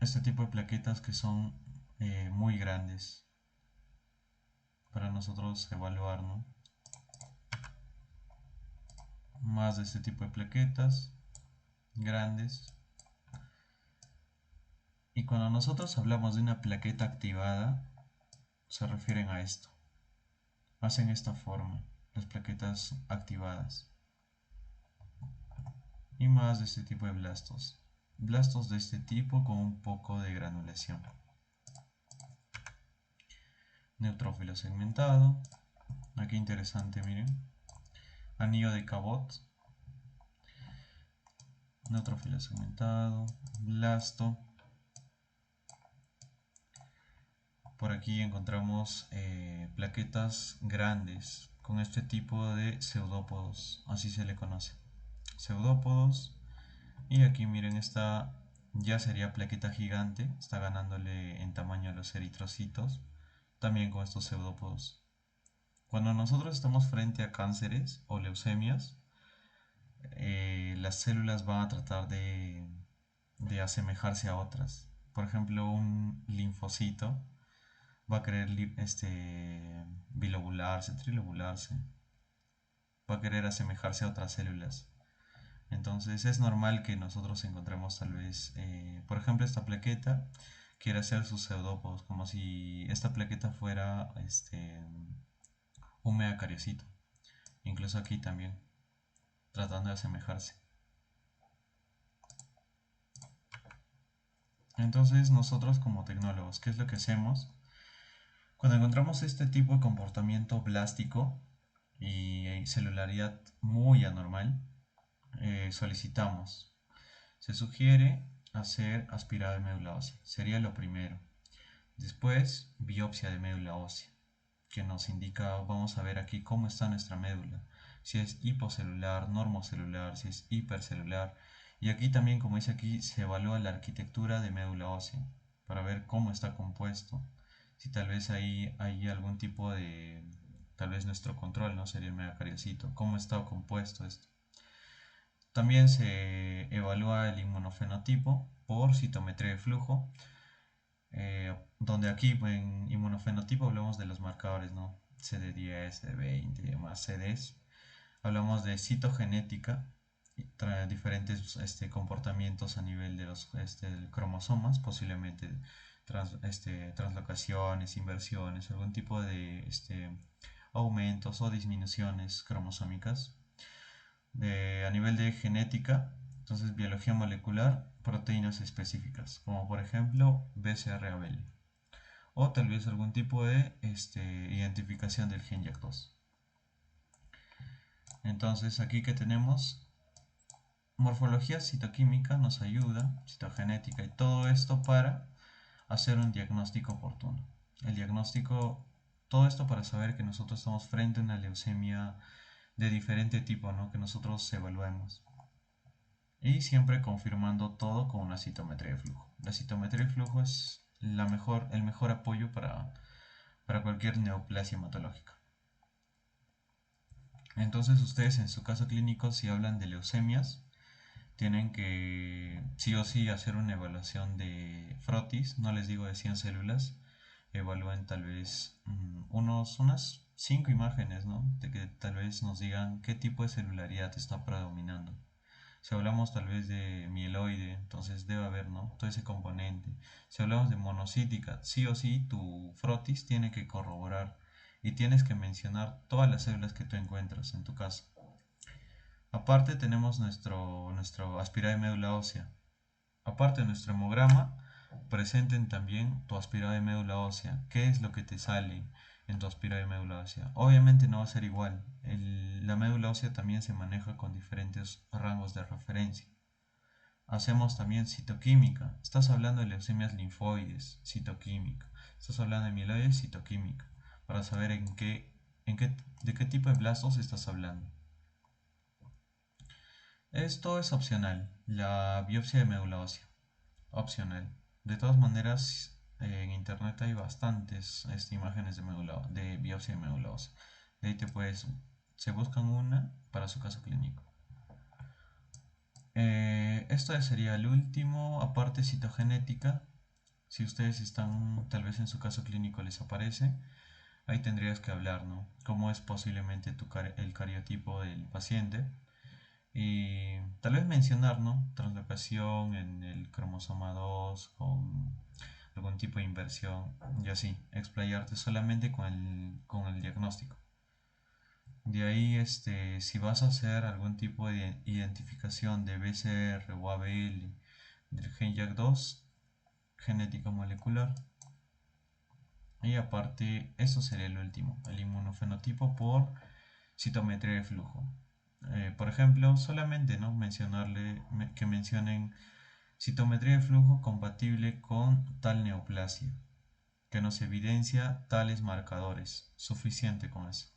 Este tipo de plaquetas que son muy grandes para nosotros evaluar, ¿no? Más de este tipo de plaquetas grandes. Y cuando nosotros hablamos de una plaqueta activada, se refieren a esto. Hacen esta forma, las plaquetas activadas. y más de este tipo de blastos. Blastos de este tipo con un poco de granulación. Neutrófilo segmentado. Aquí interesante, miren. Anillo de Cabot. Neutrófilo segmentado. Blasto. Por aquí encontramos plaquetas grandes con este tipo de pseudópodos, así se le conoce. Pseudópodos. Y aquí miren, esta ya sería plaqueta gigante, está ganándole en tamaño a los eritrocitos, también con estos pseudópodos. Cuando nosotros estamos frente a cánceres o leucemias, las células van a tratar de asemejarse a otras. Por ejemplo, un linfocito va a querer bilobularse, trilobularse, va a querer asemejarse a otras células. Entonces es normal que nosotros encontremos tal vez, por ejemplo, esta plaqueta quiere hacer sus pseudópodos, como si esta plaqueta fuera un megacariocito. Incluso aquí también, tratando de asemejarse. Entonces nosotros como tecnólogos, ¿qué es lo que hacemos? Cuando encontramos este tipo de comportamiento blástico y celularidad muy anormal, solicitamos. Se sugiere hacer aspirado de médula ósea, sería lo primero. Después, biopsia de médula ósea, que nos indica, vamos a ver aquí cómo está nuestra médula, si es hipocelular, normocelular, si es hipercelular. Y aquí también, como dice aquí, se evalúa la arquitectura de médula ósea para ver cómo está compuesto. Si tal vez ahí hay algún tipo de, tal vez nuestro control, ¿no? Sería el megacariocito, cómo está compuesto esto. También se evalúa el inmunofenotipo por citometría de flujo, donde aquí en inmunofenotipo hablamos de los marcadores, ¿no? CD10, CD20 y demás CDs. Hablamos de citogenética, diferentes comportamientos a nivel de los cromosomas, posiblemente translocaciones, inversiones, algún tipo de aumentos o disminuciones cromosómicas. A nivel de genética, entonces biología molecular, proteínas específicas, como por ejemplo BCR-ABL, o tal vez algún tipo de identificación del gen YAC2. Entonces aquí que tenemos morfología citoquímica nos ayuda, citogenética y todo esto para hacer un diagnóstico oportuno. El diagnóstico, todo esto para saber que nosotros estamos frente a una leucemia de diferente tipo, ¿no? Que nosotros evaluemos. Y siempre confirmando todo con una citometría de flujo. La citometría de flujo es el mejor apoyo para cualquier neoplasia hematológica. Entonces ustedes en su caso clínico, si hablan de leucemias, tienen que sí o sí hacer una evaluación de frotis, no les digo de 100 células, evalúen tal vez unas 5 imágenes, ¿no? De que tal vez nos digan qué tipo de celularidad está predominando. Si hablamos tal vez de mieloide, entonces debe haber, ¿no? Todo ese componente. Si hablamos de monocítica, sí o sí tu frotis tiene que corroborar y tienes que mencionar todas las células que tú encuentras en tu caso. Aparte tenemos nuestro aspirado de médula ósea. Aparte de nuestro hemograma, presenten también tu aspirado de médula ósea. ¿Qué es lo que te sale en tu aspirado de médula ósea? Obviamente no va a ser igual. La médula ósea también se maneja con diferentes rangos de referencia. Hacemos también citoquímica. Estás hablando de leucemias linfoides, citoquímica. Estás hablando de mieloides, citoquímica. Para saber de qué tipo de blastos estás hablando. Esto es opcional. La biopsia de médula ósea. Opcional. De todas maneras, en internet hay bastantes imágenes de biopsia de médula ósea. De ahí se buscan una para su caso clínico. Esto sería el último, aparte citogenética. Si ustedes están, tal vez en su caso clínico les aparece, ahí tendrías que hablar, ¿no? ¿Cómo es posiblemente el cariotipo del paciente? Y tal vez mencionar, ¿no? Translocación en el cromosoma 2 con algún tipo de inversión y así, explayarte solamente con el diagnóstico. De ahí, si vas a hacer algún tipo de identificación de BCR o ABL del gen JAK2, genética molecular. Y aparte, eso sería el último, el inmunofenotipo por citometría de flujo. Por ejemplo, solamente no mencionarle que mencionen citometría de flujo compatible con tal neoplasia, que nos evidencia tales marcadores. Suficiente con eso.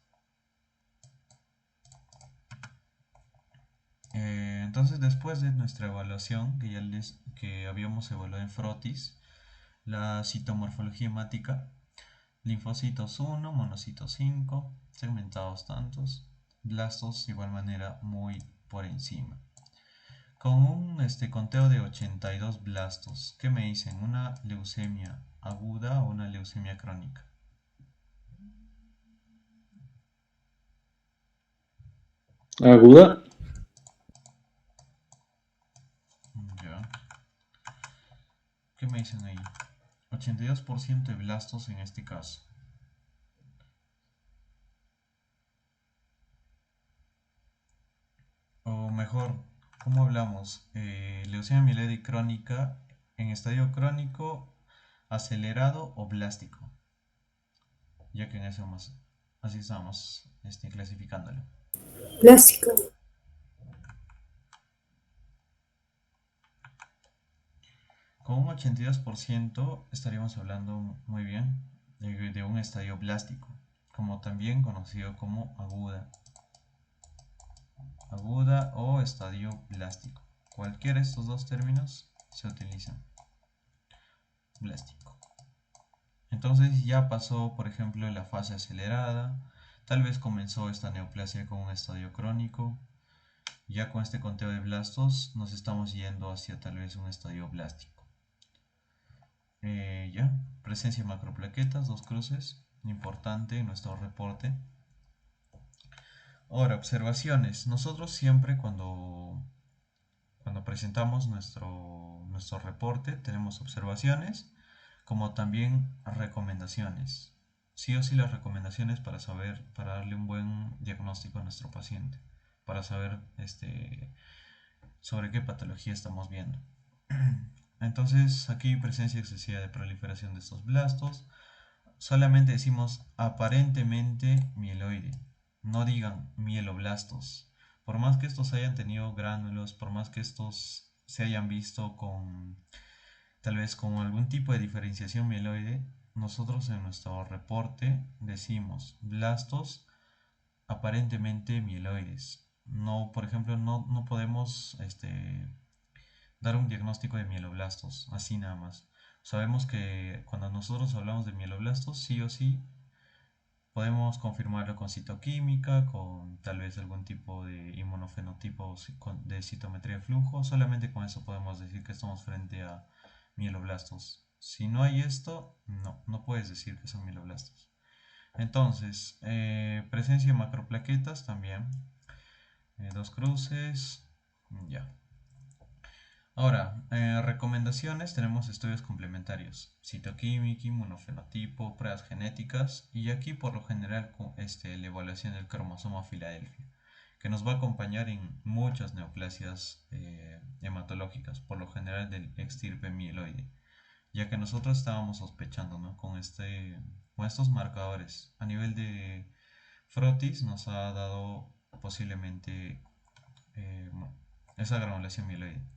Entonces, después de nuestra evaluación, que habíamos evaluado en Frotis, la citomorfología hemática, linfocitos 1, monocitos 5, segmentados tantos, blastos de igual manera muy por encima. Con un conteo de 82 blastos, ¿qué me dicen? ¿Una leucemia aguda o una leucemia crónica? Aguda. Ya. ¿Qué me dicen ahí? 82% de blastos en este caso. O mejor, ¿cómo hablamos? Leucemia mieloide crónica en estadio crónico, acelerado o blástico. Ya que en eso así estamos clasificándolo. Plástico. Con un 82% estaríamos hablando muy bien de un estadio blástico, como también conocido como aguda o estadio blástico. Cualquiera de estos dos términos se utilizan. Blástico. Entonces ya pasó, por ejemplo, la fase acelerada, tal vez comenzó esta neoplasia con un estadio crónico, ya con este conteo de blastos nos estamos yendo hacia tal vez un estadio blástico. Ya, presencia de macroplaquetas, 2 cruces, importante en nuestro reporte. Ahora, observaciones. Nosotros siempre cuando presentamos nuestro reporte tenemos observaciones como también recomendaciones. Sí o sí las recomendaciones para saber, para darle un buen diagnóstico a nuestro paciente, para saber sobre qué patología estamos viendo. Entonces, aquí presencia excesiva de proliferación de estos blastos. Solamente decimos aparentemente mieloide. No digan mieloblastos. Por más que estos hayan tenido gránulos, por más que estos se hayan visto tal vez con algún tipo de diferenciación mieloide, nosotros en nuestro reporte decimos blastos aparentemente mieloides. No, por ejemplo, no podemos dar un diagnóstico de mieloblastos, así nada más. Sabemos que cuando nosotros hablamos de mieloblastos, sí o sí podemos confirmarlo con citoquímica, con tal vez algún tipo de inmunofenotipo de citometría de flujo. Solamente con eso podemos decir que estamos frente a mieloblastos. Si no hay esto, no puedes decir que son mieloblastos. Entonces, presencia de macroplaquetas también. 2 cruces. Ya. Ahora, recomendaciones, tenemos estudios complementarios, citoquímica, inmunofenotipo, pruebas genéticas y aquí por lo general la evaluación del cromosoma Filadelfia, que nos va a acompañar en muchas neoplasias hematológicas, por lo general del extirpe mieloide, ya que nosotros estábamos sospechando, ¿no? con estos marcadores. A nivel de Frotis nos ha dado posiblemente eh, esa granulación mieloide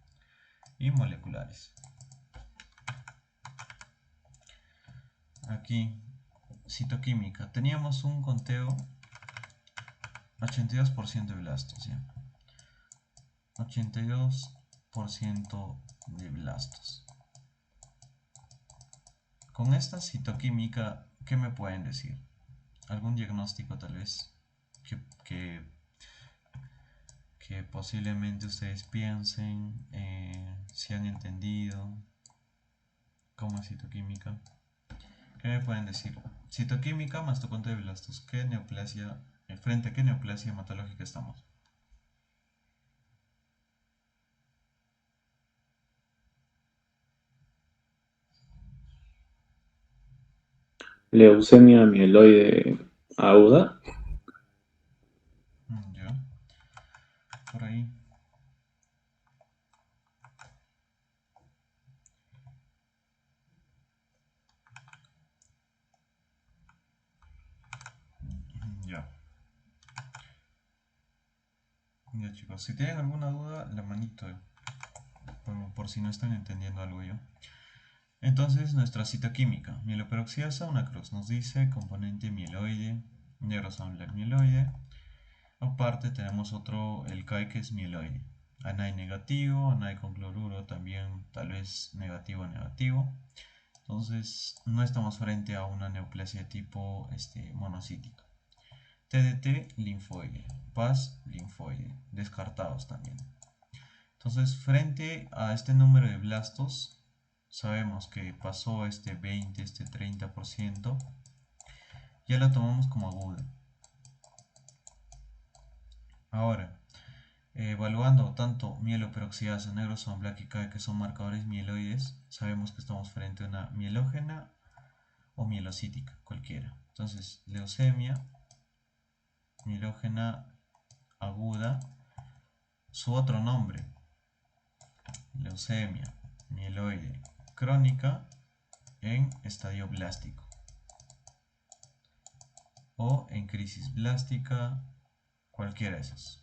y moleculares. Aquí, citoquímica. Teníamos un conteo 82% de blastos, ¿ya? 82% de blastos. Con esta citoquímica, ¿qué me pueden decir? ¿Algún diagnóstico tal vez? Que, que posiblemente ustedes piensen, si han entendido cómo es citoquímica. ¿Qué me pueden decir? Citoquímica más tu conteo de blastos. ¿Qué neoplasia, frente a qué neoplasia hematológica estamos? Leucemia mieloide aguda. por ahí. Ya. Ya chicos, si tienen alguna duda, la manito, por si no están entendiendo algo yo. Entonces, nuestra citoquímica, mieloperoxidasa, una cruz, nos dice componente mieloide, negro black mieloide. Aparte tenemos otro, el CAI, que es mieloide. Anai negativo, anai con cloruro también tal vez negativo negativo. Entonces, no estamos frente a una neoplasia tipo monocítica. TDT, linfoide. PAS, linfoide. Descartados también. Entonces, frente a este número de blastos, sabemos que pasó este 20, este 30%, ya lo tomamos como aguda. Ahora, evaluando tanto mieloperoxidasa, negro black y CAE, que son marcadores mieloides, sabemos que estamos frente a una mielógena o mielocítica, cualquiera. Entonces, leucemia, mielógena aguda, su otro nombre, leucemia mieloide crónica en estadio blástico o en crisis blástica, cualquiera de esos.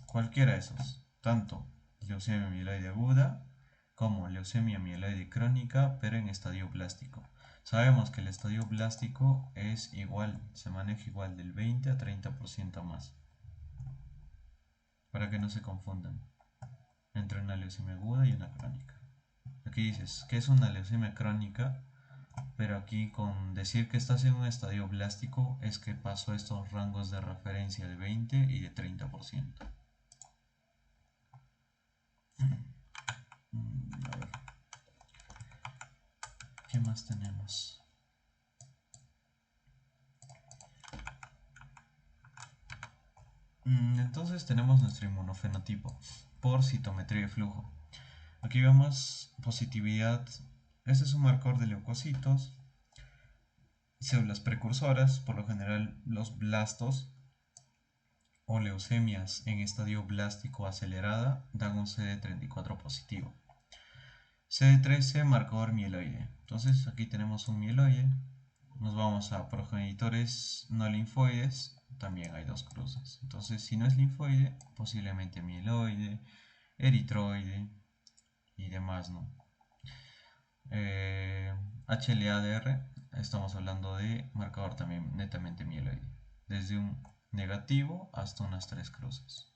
Cualquiera de esos, tanto leucemia mieloide aguda como leucemia mieloide crónica, pero en estadio blástico. Sabemos que el estadio blástico es igual, se maneja igual del 20 a 30% más. Para que no se confundan entre una leucemia aguda y una crónica. Aquí dices que es una leucemia crónica, pero aquí con decir que estás en un estadio blástico es que pasó estos rangos de referencia de 20 y de 30%. A ver, ¿qué más tenemos? Entonces tenemos nuestro inmunofenotipo por citometría de flujo. Aquí vemos positividad. Este es un marcador de leucocitos, células precursoras, por lo general los blastos o leucemias en estadio blástico acelerada dan un CD34 positivo. CD13, marcador mieloide. Entonces aquí tenemos un mieloide. Nos vamos a progenitores no linfoides. También hay dos cruces. Entonces, si no es linfoide, posiblemente mieloide, eritroide y demás, ¿no? HLA-DR, estamos hablando de marcador también netamente mieloide. Desde un negativo hasta unas 3 cruces.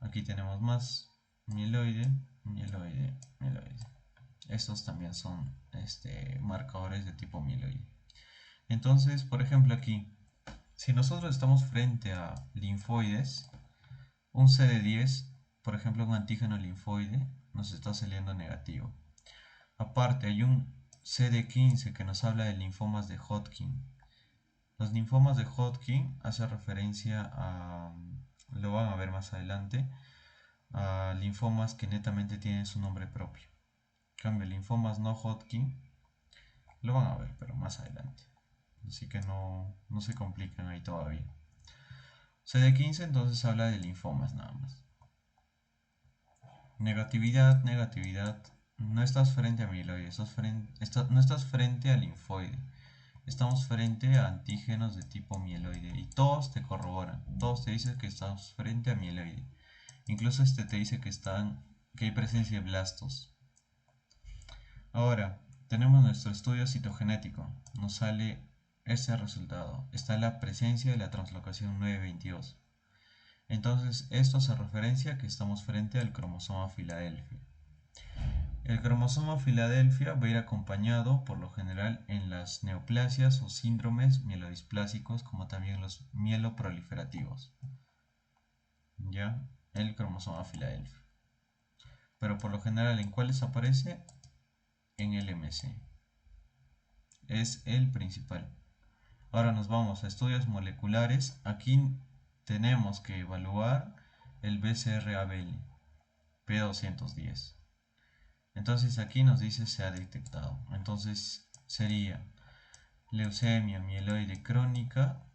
Aquí tenemos más mieloide, mieloide, mieloide. Estos también son marcadores de tipo mieloide. Entonces, por ejemplo aquí, si nosotros estamos frente a linfoides, un CD10, por ejemplo un antígeno linfoide, nos está saliendo negativo. Aparte hay un CD15 que nos habla de linfomas de Hodgkin. Los linfomas de Hodgkin hace referencia a, lo van a ver más adelante, a linfomas que netamente tienen su nombre propio. En cambio, linfomas no Hodgkin, lo van a ver, pero más adelante. Así que no se complican ahí todavía. CD15 entonces habla de linfomas nada más. Negatividad, negatividad. No estás frente a mieloide, no estás frente a linfoide. Estamos frente a antígenos de tipo mieloide y todos te corroboran, todos te dicen que estamos frente a mieloide. Incluso te dice que hay presencia de blastos. Ahora, tenemos nuestro estudio citogenético. Nos sale este resultado. Está la presencia de la translocación 922. Entonces, esto hace referencia a que estamos frente al cromosoma Filadelfia. El cromosoma Filadelfia va a ir acompañado, por lo general, en las neoplasias o síndromes mielodisplásicos, como también los mieloproliferativos. ¿Ya? El cromosoma Filadelfia. Pero por lo general, ¿en cuáles aparece? En el MC. Es el principal. Ahora nos vamos a estudios moleculares. Aquí tenemos que evaluar el BCR-ABL P210. Entonces aquí nos dice se ha detectado. Entonces sería leucemia mieloide crónica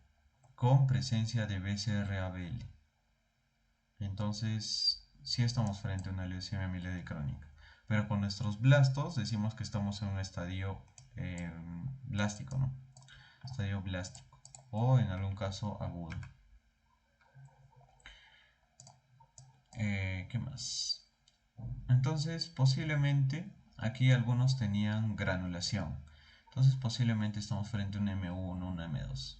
con presencia de BCR-ABL. Entonces, sí estamos frente a una leucemia amiloide crónica. Pero con nuestros blastos decimos que estamos en un estadio blástico, ¿no? Estadio blástico. O en algún caso agudo. ¿Qué más? Entonces, posiblemente aquí algunos tenían granulación. Entonces, posiblemente estamos frente a un M1, un M2.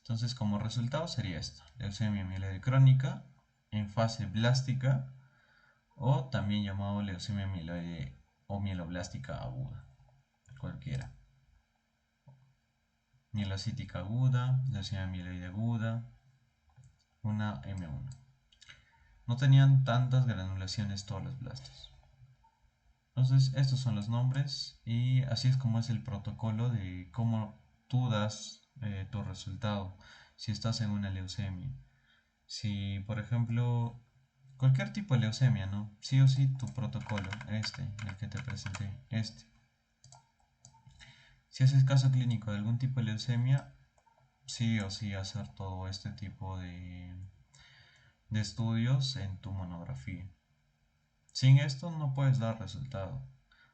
Entonces, como resultado sería esto: leucemia amiloide crónica en fase blástica, o también llamado leucemia amiloide o mieloblástica aguda, cualquiera. Mielocítica aguda, leucemia amiloide aguda, una M1. No tenían tantas granulaciones todos los blastos. Entonces, estos son los nombres y así es como es el protocolo de cómo tú das tu resultado si estás en una leucemia. Si, por ejemplo, cualquier tipo de leucemia, ¿no? Sí o sí tu protocolo, el que te presenté, Si haces caso clínico de algún tipo de leucemia, sí o sí hacer todo este tipo de estudios en tu monografía. Sin esto no puedes dar resultado.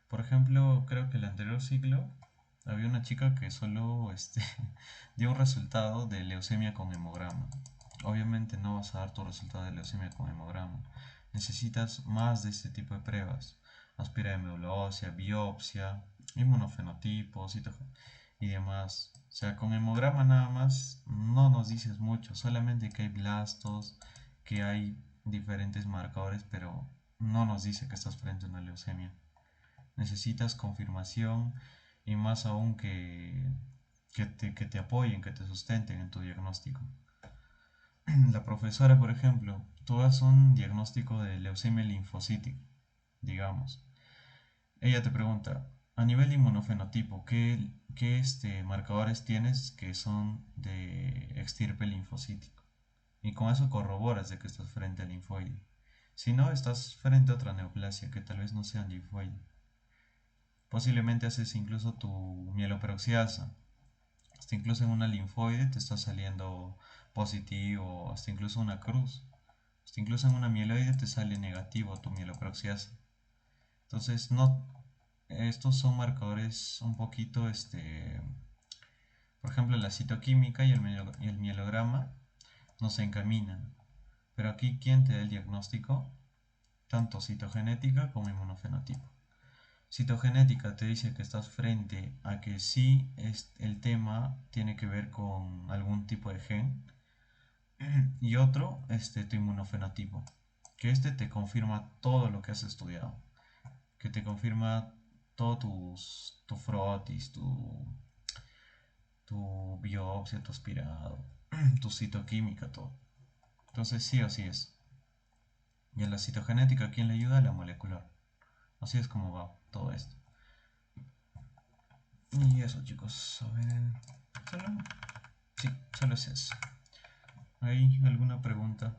Por ejemplo, creo que el anterior ciclo había una chica que solo dio un resultado de leucemia con hemograma. Obviamente no vas a dar tu resultado de leucemia con hemograma. Necesitas más de este tipo de pruebas. Aspira de médula ósea, biopsia, inmunofenotipos y demás. O sea, con hemograma nada más no nos dices mucho, solamente que hay blastos, que hay diferentes marcadores, pero no nos dice que estás frente a una leucemia. Necesitas confirmación y más aún que te apoyen, que te sustenten en tu diagnóstico. La profesora, por ejemplo, tú haces un diagnóstico de leucemia linfocítica, digamos. Ella te pregunta, a nivel de inmunofenotipo, ¿qué marcadores tienes que son de extirpe linfocítico? Y con eso corroboras de que estás frente al linfoide. Si no, estás frente a otra neoplasia que tal vez no sea linfoide. Posiblemente haces incluso tu mieloperoxiasa. Hasta incluso en una linfoide te está saliendo positivo, hasta incluso una cruz. Hasta incluso en una mieloide te sale negativo tu mieloperoxiasa. Entonces, no, estos son marcadores un poquito, por ejemplo, la citoquímica y el mielograma nos encaminan. Pero aquí, ¿quién te da el diagnóstico? Tanto citogenética como inmunofenotipo. Citogenética te dice que estás frente a que sí el tema tiene que ver con algún tipo de gen, y otro, tu inmunofenotipo, que te confirma todo lo que has estudiado, que te confirma todo tu frotis, tu biopsia, tu aspirado, tu citoquímica, todo. Entonces sí o sí es. Y en la citogenética, ¿quién le ayuda? La molecular. Así es como va todo esto. Y eso, chicos, a ver, solo, sí, solo es eso. ¿Hay alguna pregunta?